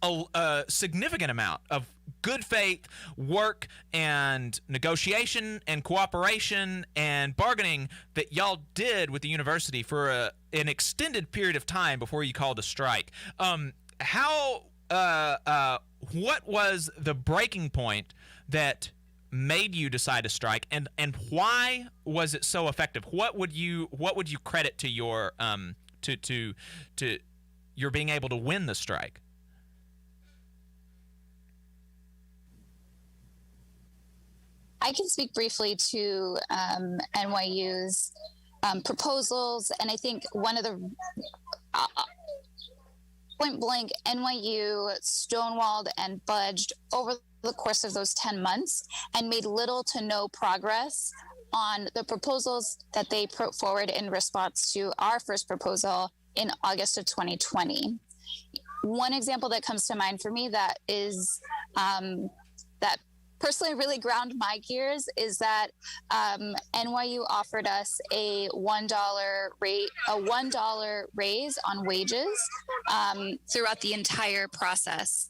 Speaker 6: a significant amount of good faith work and negotiation and cooperation and bargaining that y'all did with the university for an extended period of time before you called a strike. What was the breaking point that made you decide to strike, and why was it so effective? What would you credit to your to your being able to win the strike?
Speaker 10: I can speak briefly to NYU's proposals, and I think one of the point blank, NYU stonewalled and budged over the course of those 10 months and made little to no progress on the proposals that they put forward in response to our first proposal in August of 2020. One example that comes to mind for me that is that personally really ground my gears is that NYU offered us a $1 raise on wages throughout the entire process.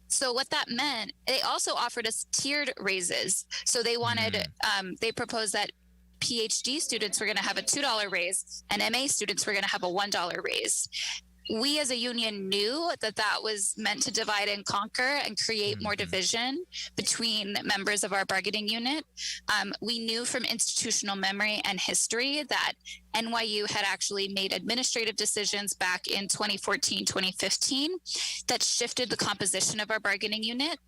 Speaker 10: So what that meant, they also offered us tiered raises. So they wanted, they proposed that PhD students were going to have a $2 raise and MA students were going to have a $1 raise. We as a union knew that that was meant to divide and conquer and create more division between members of our bargaining unit. We knew from institutional memory and history that NYU had actually made administrative decisions back in 2014, 2015 that shifted the composition of our bargaining unit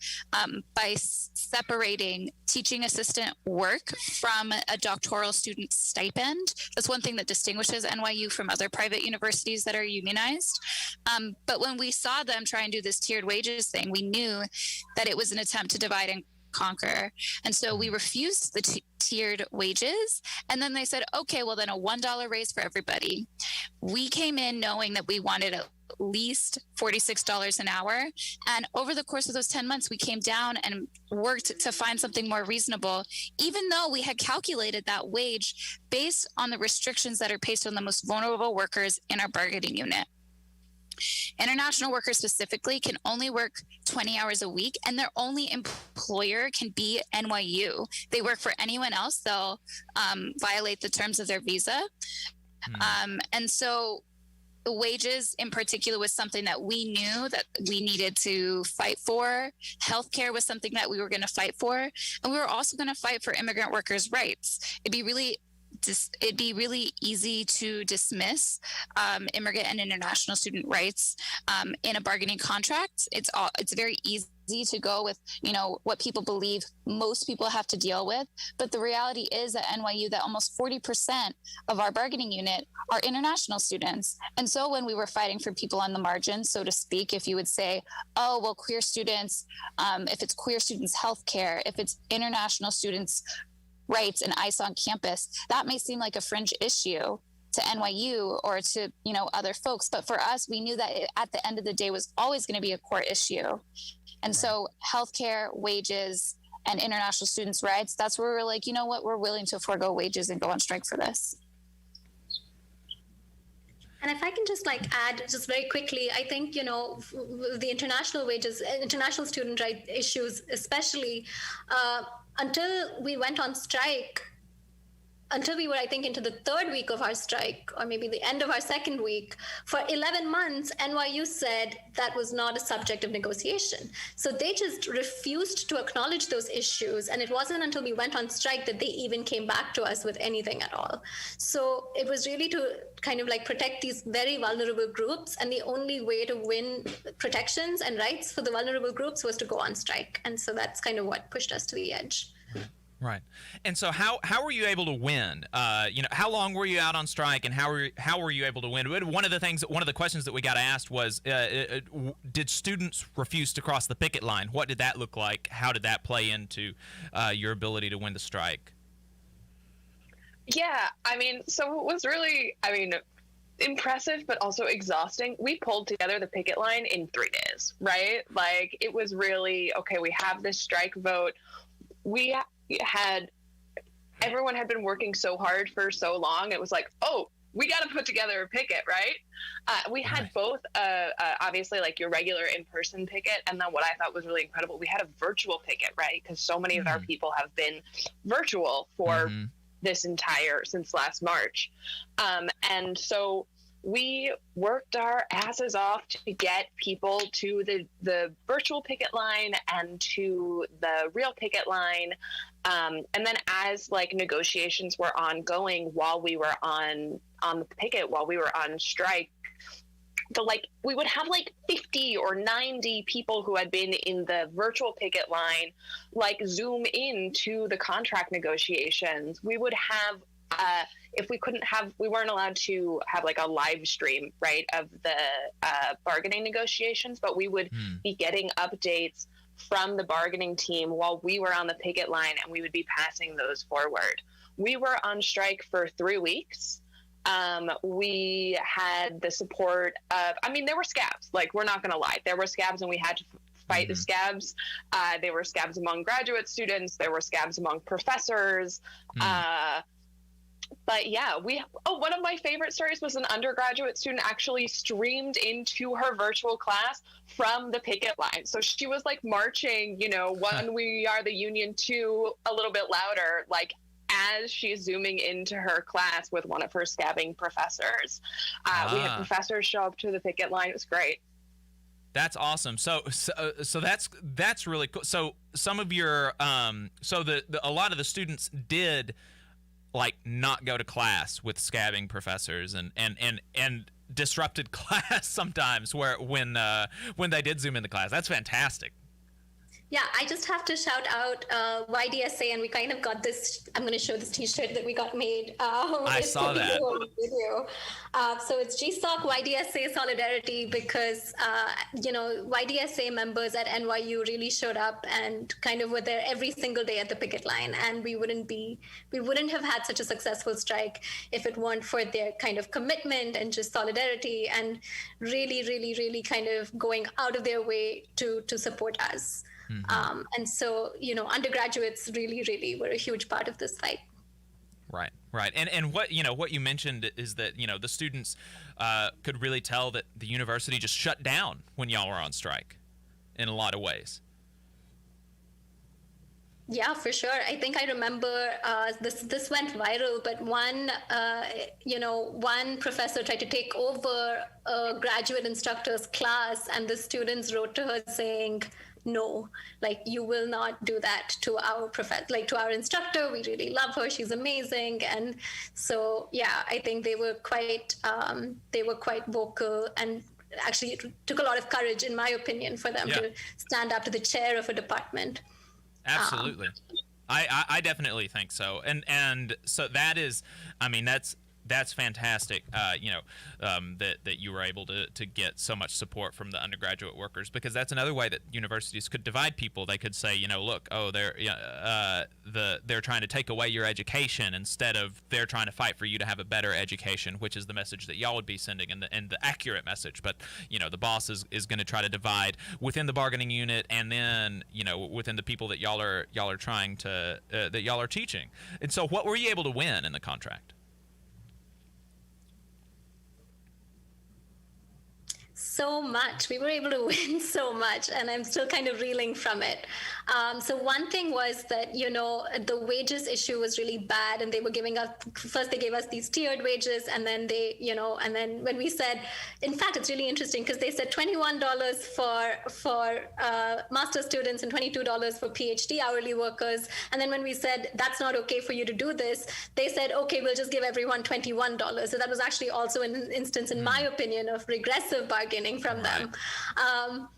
Speaker 10: by separating teaching assistant work from a doctoral student stipend. That's one thing that distinguishes NYU from other private universities that are unionized. But when we saw them try and do this tiered wages thing, we knew that it was an attempt to divide and conquer. And so we refused the tiered wages. And then they said, okay, well then a $1 raise for everybody. We came in knowing that we wanted at least $46 an hour. And over the course of those 10 months, we came down and worked to find something more reasonable, even though we had calculated that wage based on the restrictions that are placed on the most vulnerable workers in our bargaining unit. International workers specifically can only work 20 hours a week, and their only employer can be NYU. They work for anyone else, they'll violate the terms of their visa. And so the wages in particular was something that we knew that we needed to fight for. Healthcare was something that we were going to fight for. And we were also going to fight for immigrant workers' rights. It'd be really easy to dismiss immigrant and international student rights in a bargaining contract. It's very easy to go with, what people believe most people have to deal with. But the reality is at NYU that almost 40% of our bargaining unit are international students. And so when we were fighting for people on the margins, so to speak, if you would say, oh, well, queer students, if it's queer students' healthcare, if it's international students' rights and ICE on campus, that may seem like a fringe issue to NYU or to, other folks. But for us, we knew that it, at the end of the day, was always going to be a core issue. And so healthcare, wages, and international students' rights, that's where we're like, you know what, we're willing to forego wages and go on strike for this.
Speaker 8: And if I can just add just very quickly, I think, the international wages, international student right issues, especially until we went on strike, until we were, I think, into the third week of our strike, or maybe the end of our second week, for 11 months, NYU said that was not a subject of negotiation. So they just refused to acknowledge those issues. And it wasn't until we went on strike that they even came back to us with anything at all. So it was really to kind of protect these very vulnerable groups. And the only way to win protections and rights for the vulnerable groups was to go on strike. And so that's kind of what pushed us to the edge.
Speaker 6: Right. And so how were you able to win? How long were you out on strike, and how were you able to win? One of the questions that we got asked was, did students refuse to cross the picket line? What did that look like? How did that play into your ability to win the strike?
Speaker 9: Yeah, so it was really, impressive, but also exhausting. We pulled together the picket line in 3 days, right? It was really, okay, we have this strike vote. Everyone had been working so hard for so long. It was like, oh, we got to put together a picket, right? We had both, obviously, your regular in-person picket, and then what I thought was really incredible, we had a virtual picket, right? Because so many of our people have been virtual for since last March. And so we worked our asses off to get people to the virtual picket line and to the real picket line. And then as negotiations were ongoing while we were on the picket, while we were on strike, we would have 50 or 90 people who had been in the virtual picket line, zoom into the contract negotiations. We would have, we weren't allowed to have a live stream, right, of the bargaining negotiations, but we would be getting updates from the bargaining team while we were on the picket line, and we would be passing those forward. We were on strike for 3 weeks. We had the support of, there were scabs, we're not going to lie. There were scabs, and we had to fight the scabs. There were scabs among graduate students. There were scabs among professors. But yeah, one of my favorite stories was an undergraduate student actually streamed into her virtual class from the picket line. So she was marching, one, we are the union, two, a little bit louder, as she's zooming into her class with one of her scabbing professors. We had professors show up to the picket line. It was great.
Speaker 6: That's awesome. So that's really cool. So some of your a lot of the students did not go to class with scabbing professors and disrupted class sometimes when they did zoom into class. That's fantastic.
Speaker 8: Yeah, I just have to shout out YDSA, and we kind of got this. I'm going to show this T-shirt that we got made.
Speaker 6: I saw that.
Speaker 8: Video. So it's GSOC YDSA Solidarity, because YDSA members at NYU really showed up and kind of were there every single day at the picket line, and we wouldn't have had such a successful strike if it weren't for their kind of commitment and just solidarity, and really, really, really kind of going out of their way to support us. Mm-hmm. And so, undergraduates really, really were a huge part of this fight.
Speaker 6: Right. And what you mentioned is that, the students could really tell that the university just shut down when y'all were on strike in a lot of ways.
Speaker 8: Yeah, for sure. I think I remember this went viral, but one professor tried to take over a graduate instructor's class, and the students wrote to her saying, no, you will not do that to our to our instructor. We really love her. She's amazing. And so, yeah, I think they were quite vocal, and actually it took a lot of courage, in my opinion, for them to stand up to the chair of a department.
Speaker 6: Absolutely. I definitely think so. And so that is, that's fantastic, that you were able to get so much support from the undergraduate workers, because that's another way that universities could divide people. They could say, look, they're trying to take away your education, instead of they're trying to fight for you to have a better education, which is the message that y'all would be sending, and the accurate message. But the boss is going to try to divide within the bargaining unit, and then within the people that y'all are trying to that y'all are teaching. And so, what were you able to win in the contract?
Speaker 8: So much. We were able to win so much, and I'm still kind of reeling from it. So one thing was that, the wages issue was really bad, and they were giving us, first they gave us these tiered wages, and then and then when we said, in fact, it's really interesting, because they said $21 for master students and $22 for PhD hourly workers. And then when we said, that's not okay for you to do this, they said, okay, we'll just give everyone $21. So that was actually also an instance, in my opinion, of regressive bargaining from them.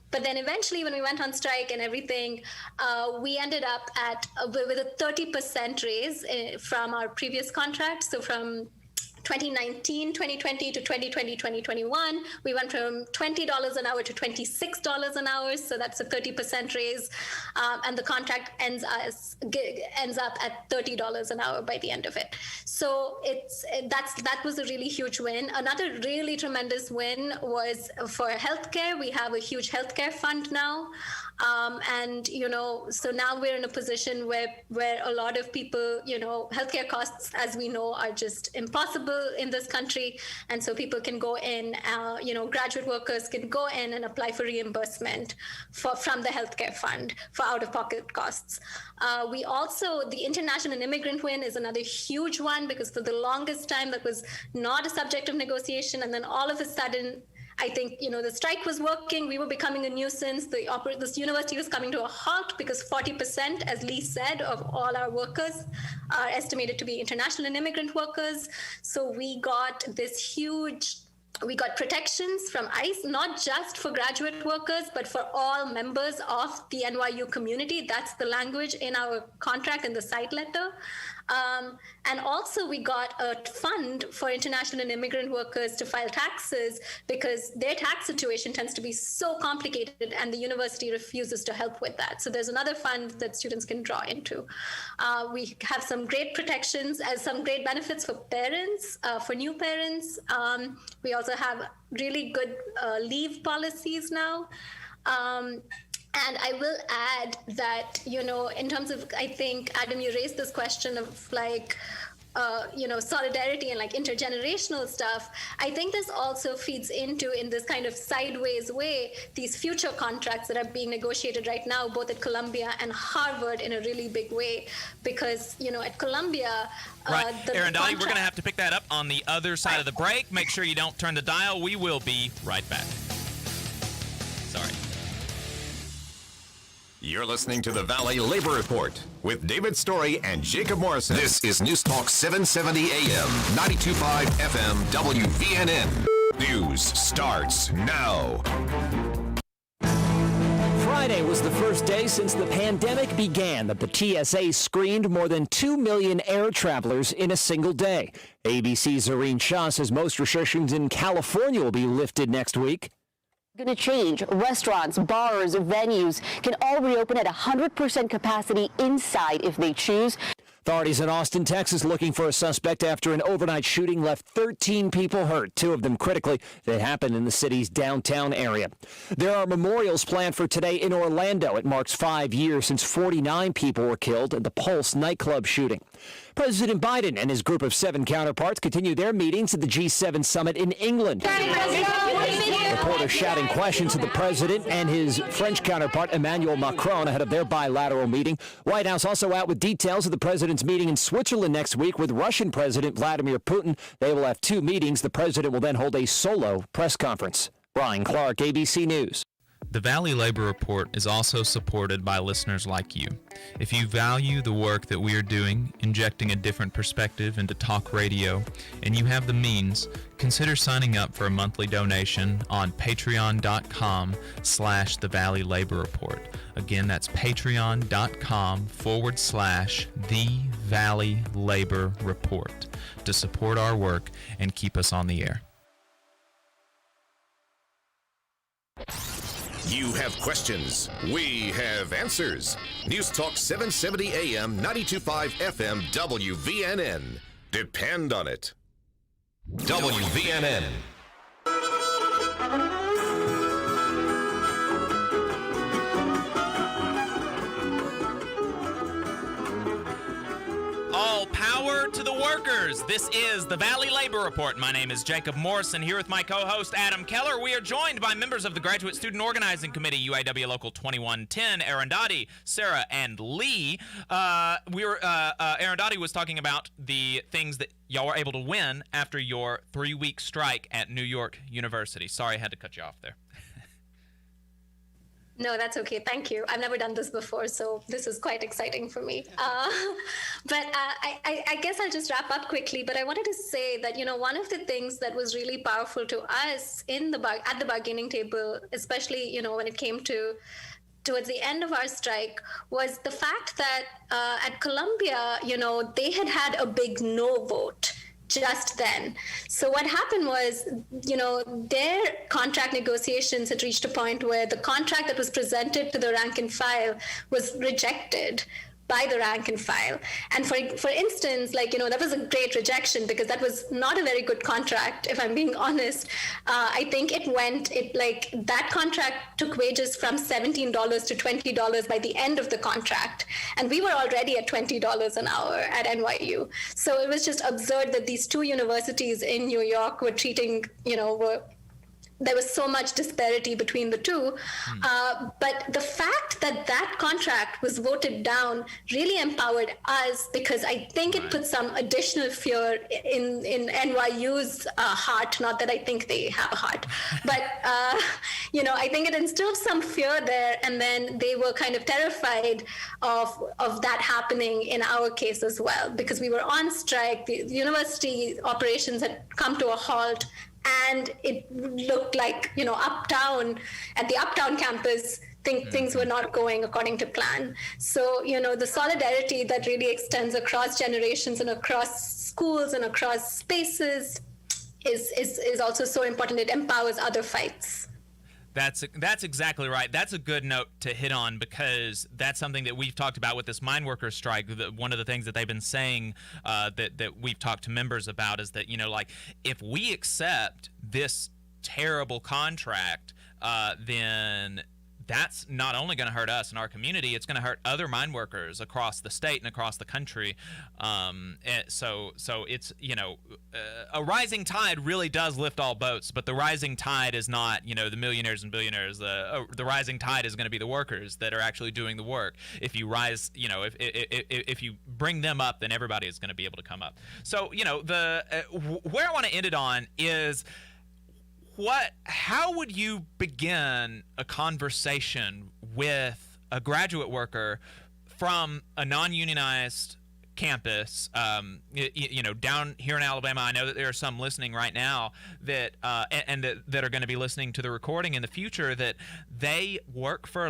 Speaker 8: But then eventually, when we went on strike and everything, we ended up with a 30% raise from our previous contract. So from 2019, 2020 to 2020, 2021, we went from $20 an hour to $26 an hour. So that's a 30% raise. And the contract ends up at $30 an hour by the end of it. So that was a really huge win. Another really tremendous win was for healthcare. We have a huge healthcare fund now. So now we're in a position where a lot of people, healthcare costs, as we know, are just impossible in this country. And so people can go in, graduate workers can go in and apply for reimbursement from the healthcare fund for out-of-pocket costs. We also, the international and immigrant win is another huge one, because for the longest time that was not a subject of negotiation. And then all of a sudden, I think, the strike was working. We were becoming a nuisance. This university was coming to a halt, because 40%, as Lee said, of all our workers are estimated to be international and immigrant workers. So we got protections from ICE, not just for graduate workers, but for all members of the NYU community. That's the language in our contract and the side letter. And also we got a fund for international and immigrant workers to file taxes, because their tax situation tends to be so complicated, and the university refuses to help with that. So there's another fund that students can draw into. We have some great protections and some great benefits for parents, for new parents. We also have really good leave policies now. And I will add that, in terms of, I think, Adam, you raised this question of solidarity and intergenerational stuff. I think this also feeds into, in this kind of sideways way, these future contracts that are being negotiated right now, both at Columbia and Harvard, in a really big way. Because, at Columbia,
Speaker 6: right. Erin Dolly, we're going to have to pick that up on the other side of the break. Make sure you don't turn the dial. We will be right back. Sorry.
Speaker 2: You're listening to the Valley Labor Report with David Story and Jacob Morrison. This is News Talk 770 AM, 92.5 FM WVNN. News starts now.
Speaker 13: Friday was the first day day since the pandemic began that the TSA screened more than 2 million air travelers in a single day. ABC's Zareen Shah says most restrictions in California will be lifted next week.
Speaker 21: Going to change. Restaurants, bars, venues can all reopen at 100% capacity inside if they choose.
Speaker 13: Authorities in Austin, Texas, looking for a suspect after an overnight shooting left 13 people hurt, 2 of them critically. That happened in the city's downtown area. There are memorials planned for today in Orlando. It marks 5 years since 49 people were killed at the Pulse nightclub shooting. President Biden and his group of 7 counterparts continue their meetings at the G7 summit in England. Reporters shouting questions to the president and his French counterpart Emmanuel Macron ahead of their bilateral meeting. White House also out with details of the president's meeting in Switzerland next week with Russian President Vladimir Putin. They will have 2 meetings. The president will then hold a solo press conference. Brian Clark, ABC News.
Speaker 12: The Valley Labor Report is also supported by listeners like you. If you value the work that we are doing, injecting a different perspective into talk radio, and you have the means, consider signing up for a monthly donation on patreon.com/The Valley Labor Report. Again, that's patreon.com/The Valley Labor Report to support our work and keep us on the air.
Speaker 2: You have questions. We have answers. News Talk 770 AM, 92.5 FM, WVNN. Depend on it. WVNN.
Speaker 6: All power to the workers. This is the Valley Labor Report. My name is Jacob Morrison, here with my co-host Adam Keller. We are joined by members of the Graduate Student Organizing Committee, UAW Local 2110, Arundhati, Sarah, and Lee. Arundhati was talking about the things that y'all were able to win after your 3-week strike at New York University. Sorry, I had to cut you off there.
Speaker 8: No, that's okay. Thank you. I've never done this before, so this is quite exciting for me. I guess I'll just wrap up quickly. But I wanted to say that, one of the things that was really powerful to us at the bargaining table, especially, when it came towards the end of our strike, was the fact that at Columbia, they had a big no vote just then. So what happened was, their contract negotiations had reached a point where the contract that was presented to the rank and file was rejected by the rank and file. And for instance, that was a great rejection because that was not a very good contract, if I'm being honest. I think that contract took wages from $17 to $20 by the end of the contract. And we were already at $20 an hour at NYU. So it was just absurd that these 2 universities in New York were treating, there was so much disparity between the 2. But the fact that contract was voted down really empowered us because I think it put some additional fear in NYU's heart. Not that I think they have a heart, but, I think it instilled some fear there. And then they were kind of terrified of that happening in our case as well, because we were on strike. The university operations had come to a halt. And it looked like, uptown, at the uptown campus, things were not going according to plan. So, the solidarity that really extends across generations and across schools and across spaces is also so important. It empowers other fights.
Speaker 6: That's exactly right. That's a good note to hit on because that's something that we've talked about with this mine workers strike. One of the things that they've been saying that we've talked to members about is that, if we accept this terrible contract, then that's not only going to hurt us and our community, it's going to hurt other mine workers across the state and across the country. So it's, a rising tide really does lift all boats, but the rising tide is not, the millionaires and billionaires. The rising tide is going to be the workers that are actually doing the work. If you rise, if you bring them up, then everybody is going to be able to come up. So, where I want to end it on is, how would you begin a conversation with a graduate worker from a non-unionized campus, down here in Alabama. I know that there are some listening right now that that are going to be listening to the recording in the future, that they work for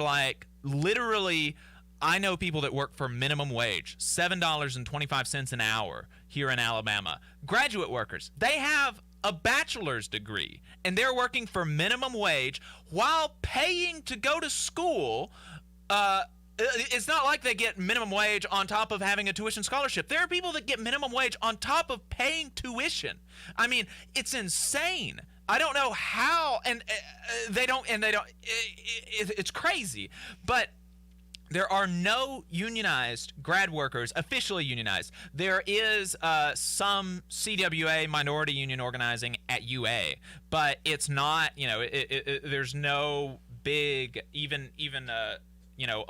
Speaker 6: literally. I know people that work for minimum wage, $7.25 an hour here in Alabama. Graduate workers, they have a bachelor's degree, and they're working for minimum wage while paying to go to school. It's not like they get minimum wage on top of having a tuition scholarship. There are people that get minimum wage on top of paying tuition. I mean, it's insane. I don't know how, and it's crazy, but there are no unionized grad workers, officially unionized. There is some CWA minority union organizing at UA, but it's not, there's no big, even a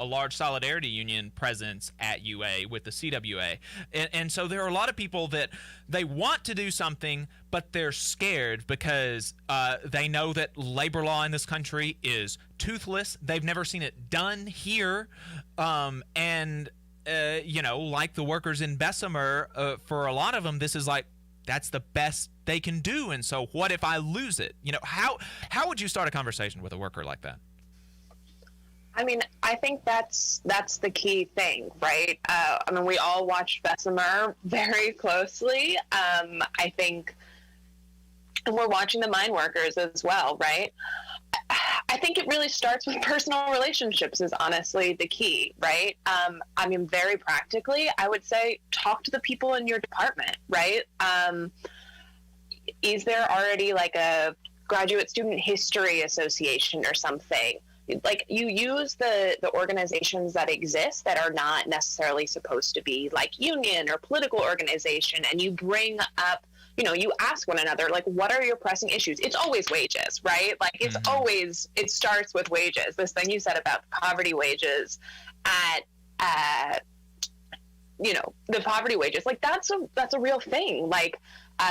Speaker 6: large solidarity union presence at UA with the CWA. And so there are a lot of people that they want to do something, but they're scared because they know that labor law in this country is toothless. They've never seen it done here. Like the workers in Bessemer, for a lot of them, this is that's the best they can do. And so what if I lose it? How would you start a conversation with a worker like that?
Speaker 9: I mean, I think that's the key thing, right? We all watch Bessemer very closely. I think, and we're watching the mine workers as well, right? I think it really starts with personal relationships is honestly the key, right? Very practically, I would say talk to the people in your department, right? Is there already a graduate student history association or something? You use the organizations that exist that are not necessarily supposed to be union or political organization, and you bring up, you ask one another, what are your pressing issues? It's always wages, right? It's always, it starts with wages. This thing you said about poverty wages at the poverty wages, that's a real thing.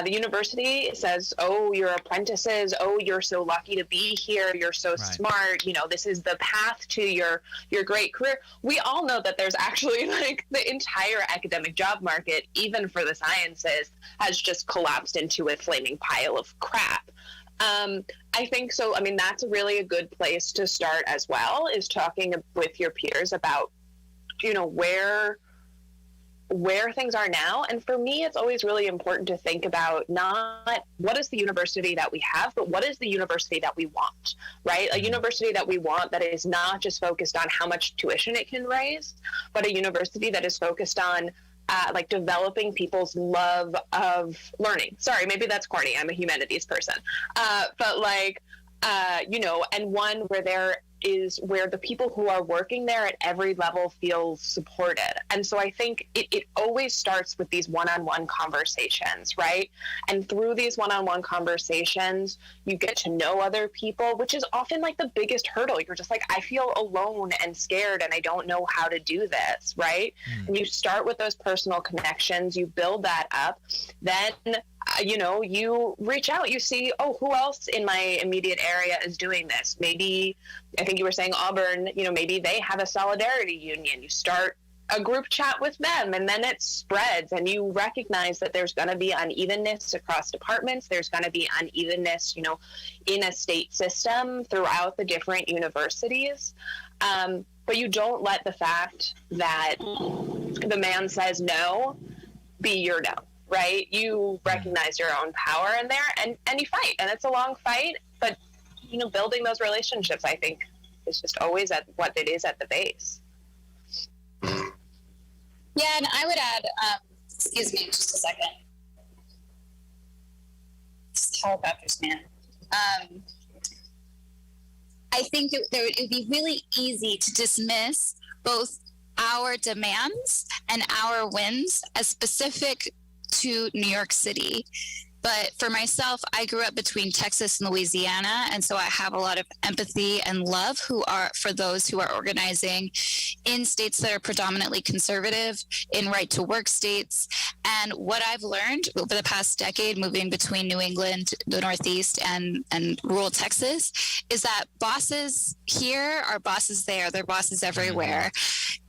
Speaker 9: The university says, oh, your apprentices, oh, you're so lucky to be here, you're so smart, this is the path to your great career. We all know that there's actually the entire academic job market, even for the sciences, has just collapsed into a flaming pile of crap. I think so. That's really a good place to start as well, is talking with your peers about, where things are now. And for me, it's always really important to think about not what is the university that we have, but what is the university that we want, right? A university that we want that is not just focused on how much tuition it can raise, but a university that is focused on developing people's love of learning. Sorry, maybe that's corny. I'm a humanities person. And one where the people who are working there at every level feel supported. And so I think it always starts with these one-on-one conversations, right? And through these one-on-one conversations, you get to know other people, which is often the biggest hurdle. You're just I feel alone and scared and I don't know how to do this, right? And you start with those personal connections, you build that up, then you reach out, you see, oh, who else in my immediate area is doing this? Maybe, I think you were saying Auburn, maybe they have a solidarity union. You start a group chat with them, and then it spreads, and you recognize that there's going to be unevenness across departments. There's going to be unevenness, in a state system throughout the different universities. But you don't let the fact that the man says no be your no. Right? You recognize your own power in there and you fight. And it's a long fight, but, building those relationships, I think, is just always at what it is at the base.
Speaker 10: Yeah, and I would add, excuse me, just a second. Helicopters, man. I think it would be really easy to dismiss both our demands and our wins as specific to New York City. But for myself, I grew up between Texas and Louisiana, and so I have a lot of empathy and love for those who are organizing in states that are predominantly conservative, in right-to-work states. And what I've learned over the past decade, moving between New England, the Northeast, and rural Texas, is that bosses here are bosses there. They're bosses everywhere.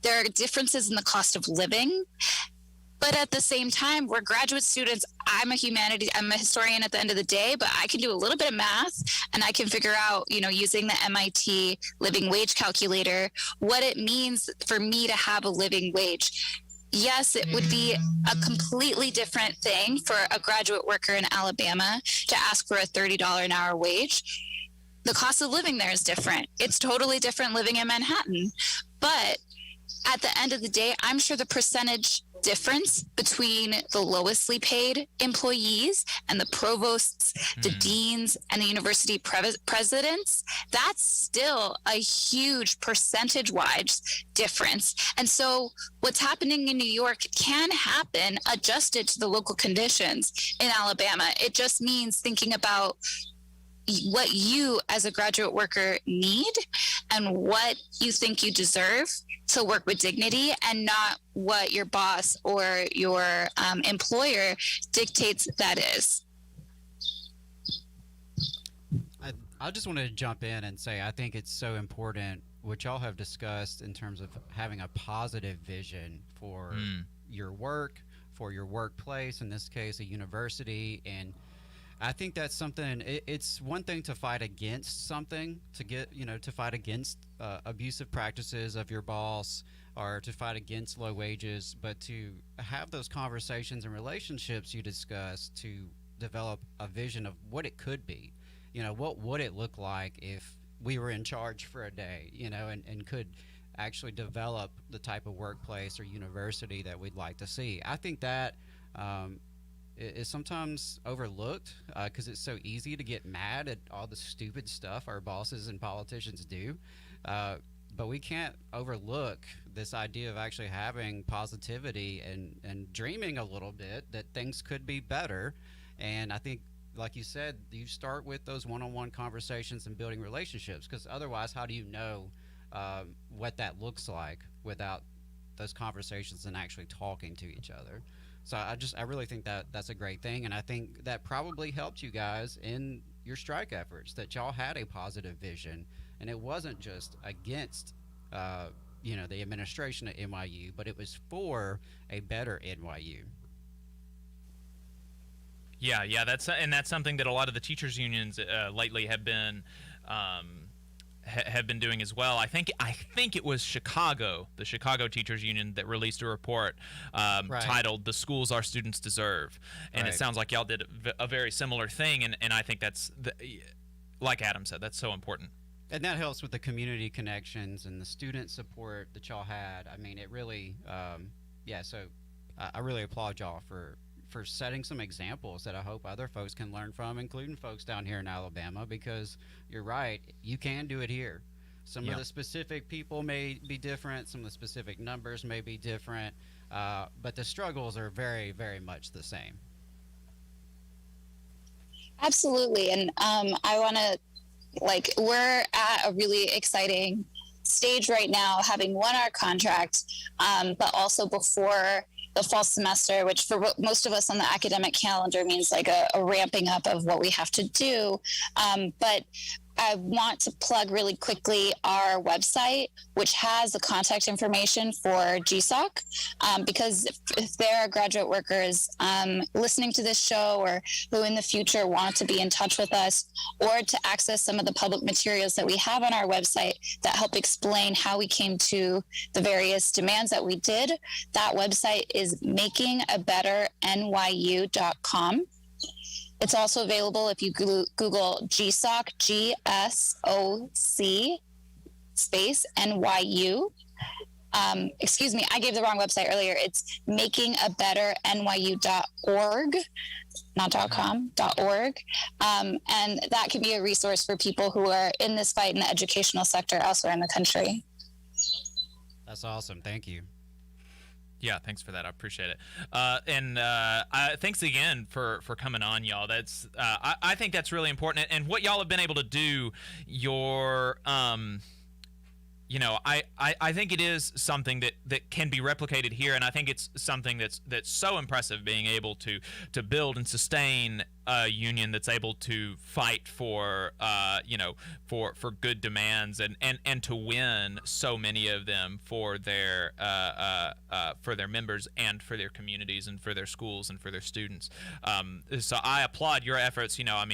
Speaker 10: There are differences in the cost of living. But at the same time, we're graduate students. I'm a historian at the end of the day, but I can do a little bit of math and I can figure out, using the MIT living wage calculator, what it means for me to have a living wage. Yes, it would be a completely different thing for a graduate worker in Alabama to ask for a $30 an hour wage. The cost of living there is different. It's totally different living in Manhattan. But at the end of the day, I'm sure the percentage difference between the lowestly paid employees and the provosts, the deans, and the university presidents, that's still a huge percentage-wise difference. And so what's happening in New York can happen adjusted to the local conditions in Alabama. It just means thinking about what you as a graduate worker need and what you think you deserve to work with dignity, and not what your boss or your employer dictates that is.
Speaker 7: I just wanted to jump in and say I think it's so important what y'all have discussed in terms of having a positive vision for your work, for your workplace, in this case a university. And I think that's something, it's one thing to fight against something, to fight against abusive practices of your boss, or to fight against low wages, but to have those conversations and relationships you discuss to develop a vision of what it could be. What would it look like if we were in charge for a day, and could actually develop the type of workplace or university that we'd like to see. I think that is sometimes overlooked because it's so easy to get mad at all the stupid stuff our bosses and politicians do. But we can't overlook this idea of actually having positivity and dreaming a little bit that things could be better. And I think, like you said, you start with those one-on-one conversations and building relationships, because otherwise, how do you know what that looks like without those conversations and actually talking to each other? So I really think that that's a great thing, and I think that probably helped you guys in your strike efforts, that y'all had a positive vision, and it wasn't just against the administration at NYU, but it was for a better NYU.
Speaker 12: Yeah, that's something that a lot of the teachers unions lately have been doing as well. I think it was the Chicago Teachers Union, that released a report titled "The Schools Our Students Deserve," and it sounds like y'all did a very similar thing. And I think that's like Adam said, that's so important.
Speaker 7: And that helps with the community connections and the student support that y'all had. I mean, it really, So I really applaud y'all for setting some examples that I hope other folks can learn from, including folks down here in Alabama, because you're right, you can do it here. Some of the specific people may be different, some of the specific numbers may be different, but the struggles are very, very much the same.
Speaker 10: Absolutely. And I want to, we're at a really exciting stage right now, having won our contract, but also before the fall semester, which for most of us on the academic calendar means like a ramping up of what we have to do. But I want to plug really quickly our website, which has the contact information for GSOC, because if there are graduate workers listening to this show, or who in the future want to be in touch with us, or to access some of the public materials that we have on our website that help explain how we came to the various demands that we did, that website is makingabetterNYU.com. It's also available if you Google GSOC, GSOC space NYU. Excuse me, I gave the wrong website earlier. It's makingabetterNYU.org, not .com, .org. And that can be a resource for people who are in this fight in the educational sector elsewhere in the country.
Speaker 7: That's awesome. Thank you.
Speaker 12: Yeah, thanks for that. I appreciate it. And thanks again for coming on, y'all. That's I think that's really important. And what y'all have been able to do, your
Speaker 6: I think it is something that can be replicated here, and I think it's something that's so impressive, being able to build and sustain a union that's able to fight for for good demands and to win so many of them for their members and for their communities and for their schools and for their students. So I applaud your efforts. No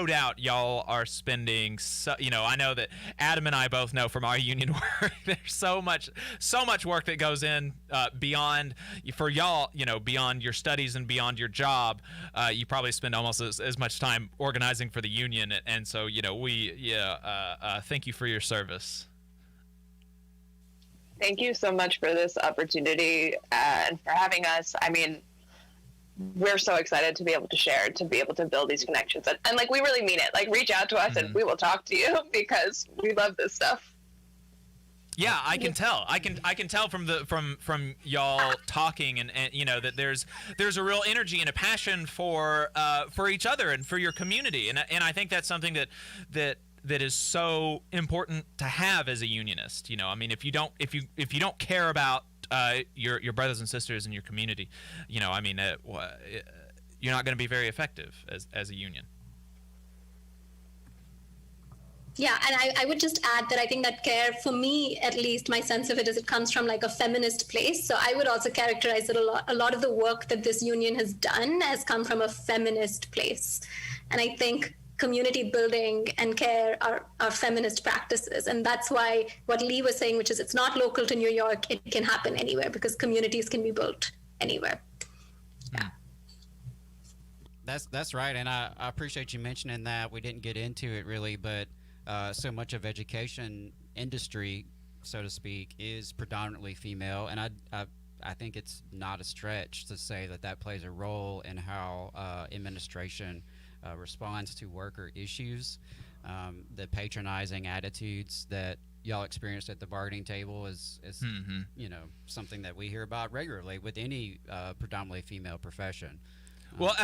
Speaker 6: doubt y'all are spending. I know that Adam and I both know from our union work there's so much work that goes in beyond for y'all. Beyond your studies and beyond your job. You probably spend almost as much time organizing for the union, and so thank you for your service.
Speaker 9: Thank you so much for this opportunity and for having us. I mean, we're so excited to be able to share, to be able to build these connections, and we really mean it. Reach out to us and we will talk to you because we love this stuff.
Speaker 6: Yeah, I can tell. I can tell from y'all talking and that there's a real energy and a passion for each other and for your community, and I think that's something that is so important to have as a unionist. If you don't care about your brothers and sisters in your community, you're not going to be very effective as a union.
Speaker 8: Yeah, and I would just add that I think that care, for me at least, my sense of it is it comes from a feminist place. So I would also characterize it a lot of the work that this union has done has come from a feminist place. And I think community building and care are feminist practices. And that's why what Lee was saying, which is it's not local to New York, it can happen anywhere because communities can be built anywhere. Yeah.
Speaker 7: That's right. And I appreciate you mentioning that. We didn't get into it really, but so much of education industry, so to speak, is predominantly female, and I think it's not a stretch to say that plays a role in how administration responds to worker issues. The patronizing attitudes that y'all experienced at the bargaining table is something that we hear about regularly with any predominantly female profession.
Speaker 6: Well,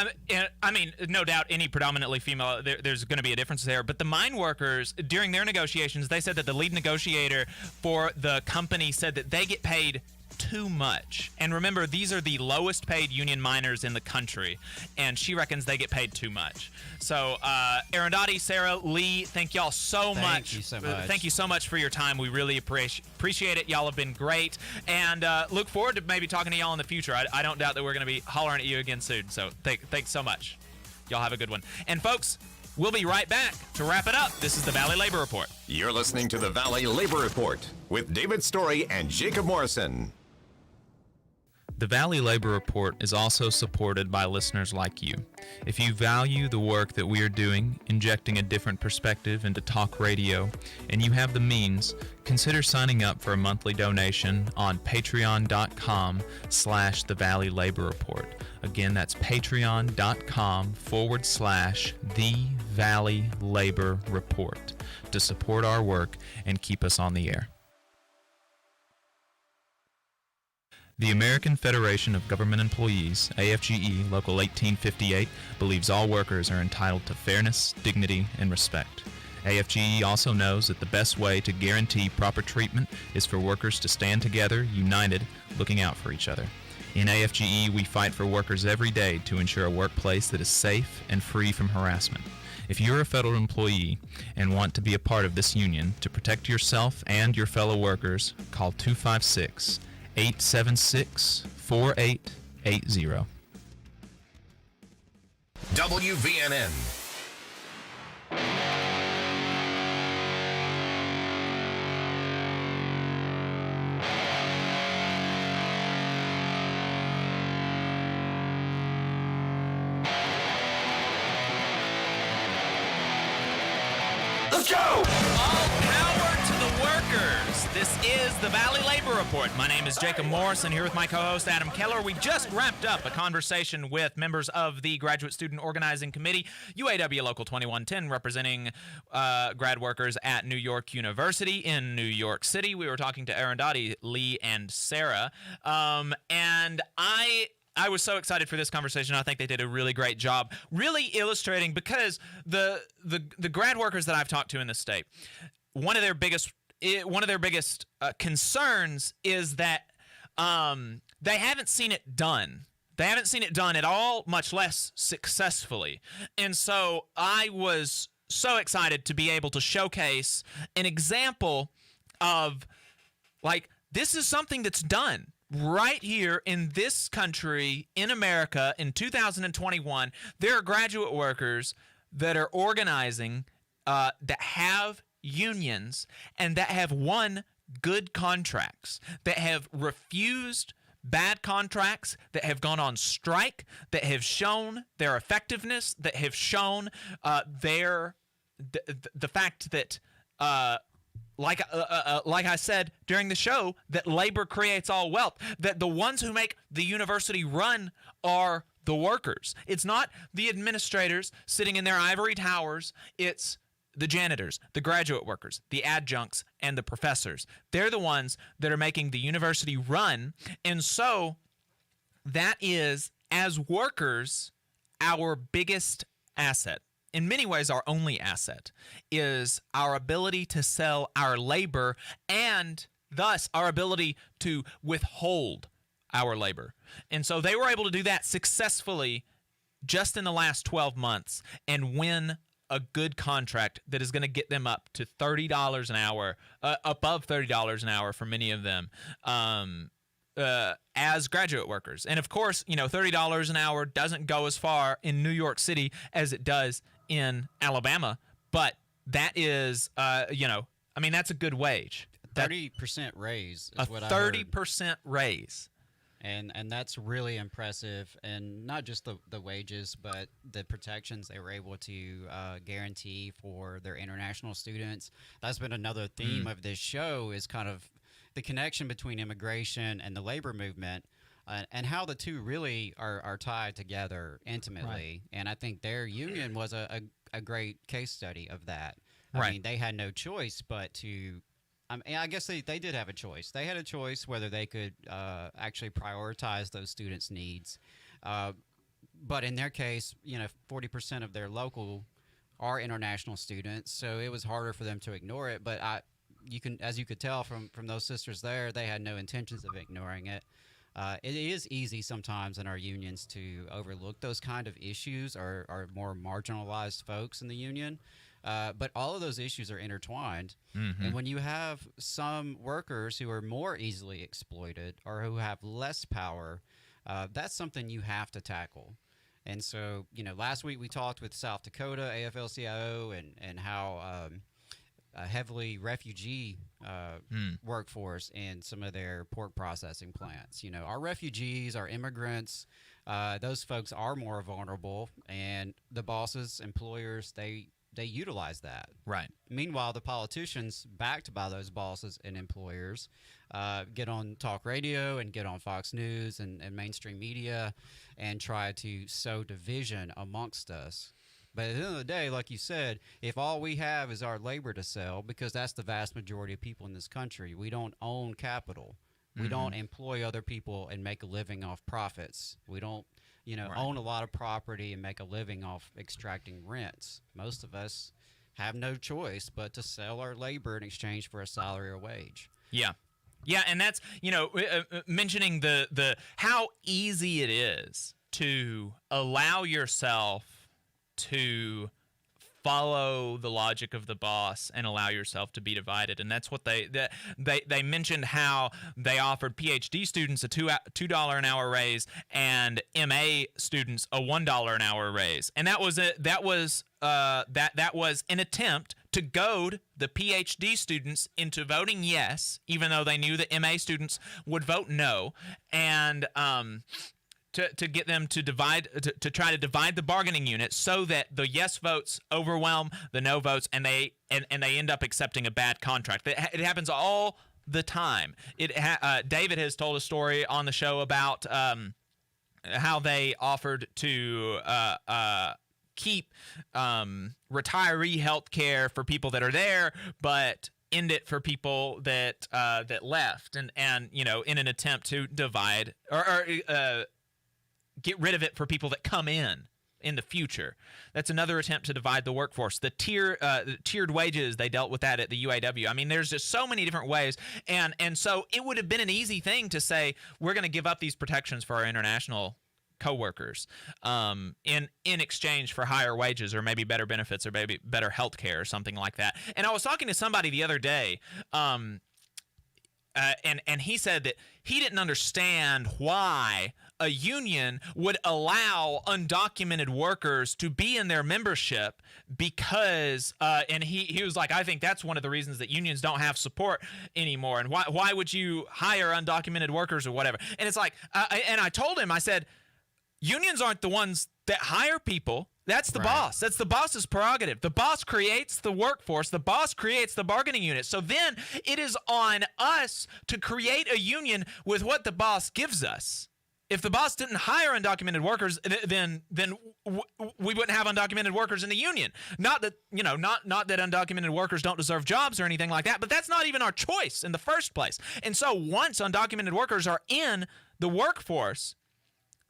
Speaker 6: I mean, no doubt any predominantly female, there's going to be a difference there. But the mine workers, during their negotiations, they said that the lead negotiator for the company said that they get paid too much. And remember, these are the lowest paid union miners in the country, and she reckons they get paid too much. So Arundhati, Sarah, Lee, thank y'all so much.
Speaker 7: Thank you so much.
Speaker 6: Thank you so much for your time. We really appreciate it. Y'all have been great, and look forward to maybe talking to y'all in the future. I don't doubt that we're going to be hollering at you again soon. So thanks so much. Y'all have a good one. And folks, we'll be right back to wrap it up. This is the Valley Labor Report.
Speaker 2: You're listening to the Valley Labor Report with David Story and Jacob Morrison.
Speaker 12: The Valley Labor Report is also supported by listeners like you. If you value the work that we are doing, injecting a different perspective into talk radio, and you have the means, consider signing up for a monthly donation on patreon.com/The Valley Labor Report. Again, that's patreon.com/The Valley Labor Report to support our work and keep us on the air. The American Federation of Government Employees, AFGE Local 1858, believes all workers are entitled to fairness, dignity, and respect. AFGE also knows that the best way to guarantee proper treatment is for workers to stand together, united, looking out for each other. In AFGE, we fight for workers every day to ensure a workplace that is safe and free from harassment. If you're a federal employee and want to be a part of this union, to protect yourself and your fellow workers, call 256-876-4880.
Speaker 2: WVNN.
Speaker 6: Let's go! All power to the workers. This is the Valley Labor Report. My name is Jacob Morrison, here with my co-host Adam Keller. We just wrapped up a conversation with members of the Graduate Student Organizing Committee, UAW Local 2110, representing grad workers at New York University in New York City. We were talking to Arundhati, Lee, and Sarah. And I was so excited for this conversation. I think they did a really great job, really illustrating, because the grad workers that I've talked to in the state, one of their biggest concerns is that they haven't seen it done. They haven't seen it done at all, much less successfully. And so I was so excited to be able to showcase an example of, like, this is something that's done right here in this country, in America, in 2021. There are graduate workers that are organizing that have unions and that have won good contracts, that have refused bad contracts, that have gone on strike, that have shown their effectiveness, that have shown the fact that like I said during the show, that labor creates all wealth, that the ones who make the university run are the workers. It's not the administrators sitting in their ivory towers. It's the janitors, the graduate workers, the adjuncts, and the professors. They're the ones that are making the university run. And so that is, as workers, our biggest asset. In many ways, our only asset is our ability to sell our labor, and thus our ability to withhold our labor. And so they were able to do that successfully just in the last 12 months and win a good contract that is going to get them up to $30 an hour, above $30 an hour for many of them, as graduate workers. And of course, $30 an hour doesn't go as far in New York City as it does in Alabama, but that is, that's a good wage.
Speaker 7: 30% raise is what I heard.
Speaker 6: 30% raise.
Speaker 7: And that's really impressive, and not just the wages, but the protections they were able to guarantee for their international students. That's been another theme of this show, is kind of the connection between immigration and the labor movement, and how the two really are tied together intimately. Right. And I think their union was a great case study of that. I mean, they had no choice but to... I guess they did have a choice. They had a choice whether they could actually prioritize those students' needs. But in their case, 40% of their local are international students, so it was harder for them to ignore it. But as you could tell from those sisters there, they had no intentions of ignoring it. It is easy sometimes in our unions to overlook those kind of issues, or more marginalized folks in the union. But all of those issues are intertwined. Mm-hmm. And when you have some workers who are more easily exploited or who have less power, that's something you have to tackle. And so, last week we talked with South Dakota AFL-CIO and how a heavily refugee workforce in some of their pork processing plants. Our refugees, our immigrants, those folks are more vulnerable, and the bosses, employers, they utilize that.
Speaker 6: Right.
Speaker 7: Meanwhile, the politicians, backed by those bosses and employers, get on talk radio and get on Fox News and mainstream media and try to sow division amongst us. But at the end of the day, like you said, if all we have is our labor to sell, because that's the vast majority of people in this country, we don't own capital. We don't employ other people and make a living off profits. We don't own a lot of property and make a living off extracting rents. Most of us have no choice but to sell our labor in exchange for a salary or wage.
Speaker 6: Yeah. Yeah, and that's, mentioning the how easy it is to allow yourself to follow the logic of the boss and allow yourself to be divided. And that's what they mentioned, how they offered PhD students a $2 an hour raise and MA students a $1 an hour raise. And that was an attempt to goad the PhD students into voting yes, even though they knew the MA students would vote no. And to get them to try to divide the bargaining unit so that the yes votes overwhelm the no votes, and they end up accepting a bad contract. It happens all the time. David has told a story on the show about how they offered to keep retiree health care for people that are there, but end it for people that left, and in an attempt to divide or get rid of it for people that come in in the future. That's another attempt to divide the workforce. The tiered wages, they dealt with that at the UAW. I mean, there's just so many different ways. And so it would have been an easy thing to say, we're going to give up these protections for our international coworkers in exchange for higher wages or maybe better benefits or maybe better health care or something like that. And I was talking to somebody the other day, and he said that he didn't understand why a union would allow undocumented workers to be in their membership because, and he was like, I think that's one of the reasons that unions don't have support anymore. And why would you hire undocumented workers or whatever? And it's like, and I told him, I said, unions aren't the ones that hire people. That's the boss. That's the boss's prerogative. The boss creates the workforce. The boss creates the bargaining unit. So then it is on us to create a union with what the boss gives us. If the boss didn't hire undocumented workers, then we wouldn't have undocumented workers in the union. Not that, not that undocumented workers don't deserve jobs or anything like that, but that's not even our choice in the first place. And so once undocumented workers are in the workforce,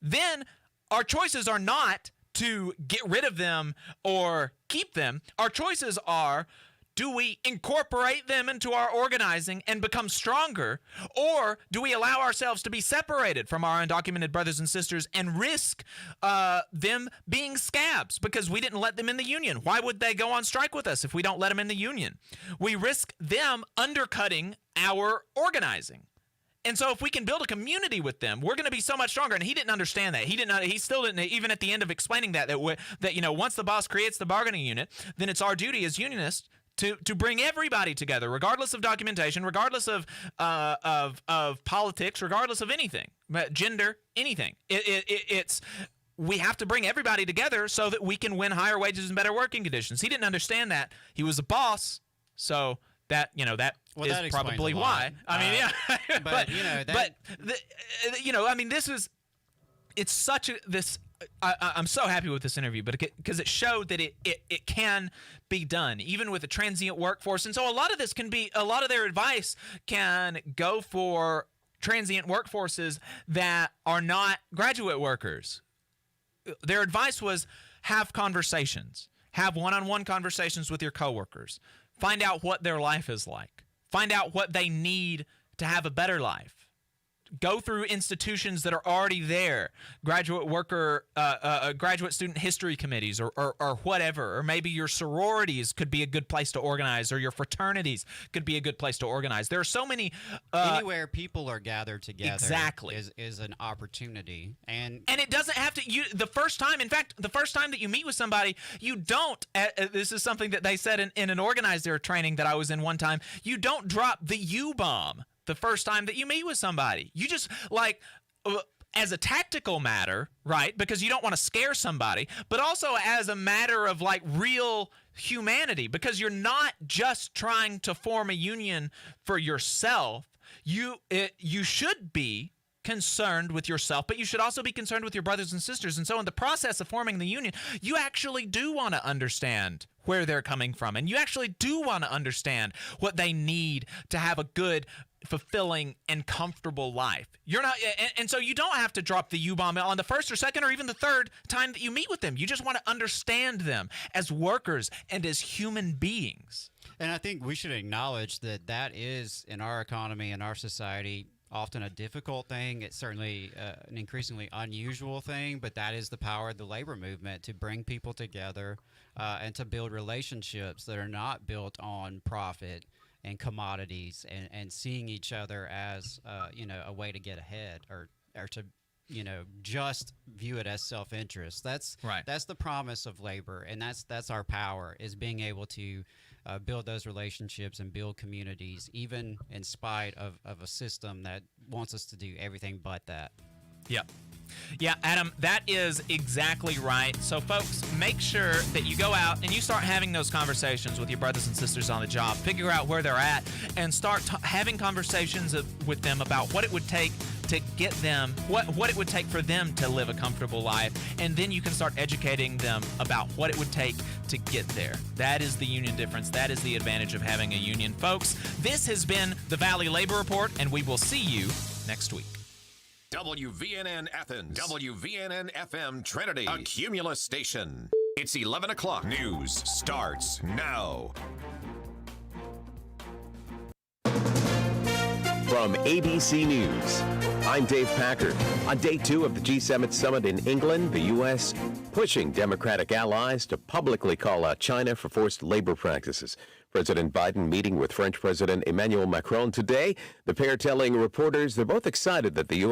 Speaker 6: then our choices are not to get rid of them or keep them. Our choices are, do we incorporate them into our organizing and become stronger, or do we allow ourselves to be separated from our undocumented brothers and sisters and risk them being scabs because we didn't let them in the union? Why would they go on strike with us if we don't let them in the union? We risk them undercutting our organizing. And so if we can build a community with them, we're going to be so much stronger. And he didn't understand that. He still didn't, even at the end of explaining that once the boss creates the bargaining unit, then it's our duty as unionists to bring everybody together, regardless of documentation, regardless of politics, regardless of anything, gender, anything. We have to bring everybody together so that we can win higher wages and better working conditions. He didn't understand that. He was a boss, so that is probably why. I mean, yeah. I'm so happy with this interview, but because it showed that it can be done, even with a transient workforce. And so a lot of their advice can go for transient workforces that are not graduate workers. Their advice was have conversations, have one-on-one conversations with your coworkers. Find out what their life is like. Find out what they need to have a better life. Go through institutions that are already there, graduate student history committees or whatever, or maybe your sororities could be a good place to organize, or your fraternities could be a good place to organize. There are so many
Speaker 7: anywhere people are gathered together
Speaker 6: exactly
Speaker 7: is an opportunity, and
Speaker 6: it doesn't have to. The first time that you meet with somebody, you don't. This is something that they said in an organizer training that I was in one time. You don't drop the U-bomb the first time that you meet with somebody. You just, as a tactical matter, right? Because you don't want to scare somebody, but also as a matter of real humanity, because you're not just trying to form a union for yourself. You should be concerned with yourself, but you should also be concerned with your brothers and sisters. And so in the process of forming the union, you actually do want to understand where they're coming from, and you actually do want to understand what they need to have a good, fulfilling, and comfortable life. You're not, and so you don't have to drop the U-bomb on the first or second or even the third time that you meet with them. You just want to understand them as workers and as human beings.
Speaker 7: And I think we should acknowledge that is, in our economy and our society, often a difficult thing. It's certainly an increasingly unusual thing, but that is the power of the labor movement, to bring people together and to build relationships that are not built on profit and commodities and seeing each other as a way to get ahead or to just view it as self-interest. That's right. That's the promise of labor, and that's our power, is being able to build those relationships and build communities, even in spite of a system that wants us to do everything but that.
Speaker 6: Yep. Yeah, Adam, that is exactly right. So, folks, make sure that you go out and you start having those conversations with your brothers and sisters on the job. Figure out where they're at and start having conversations with them about what it would take to get them, what it would take for them to live a comfortable life. And then you can start educating them about what it would take to get there. That is the union difference. That is the advantage of having a union. Folks, this has been the Valley Labor Report, and we will see you next week.
Speaker 2: WVNN Athens, WVNN FM Trinity, a Cumulus station. It's 11 o'clock. News starts now.
Speaker 1: From ABC News, I'm Dave Packard. On day 2 of the G7 summit in England, the U.S. pushing Democratic allies to publicly call out China for forced labor practices. President Biden meeting with French President Emmanuel Macron today. The pair telling reporters they're both excited that the U.S.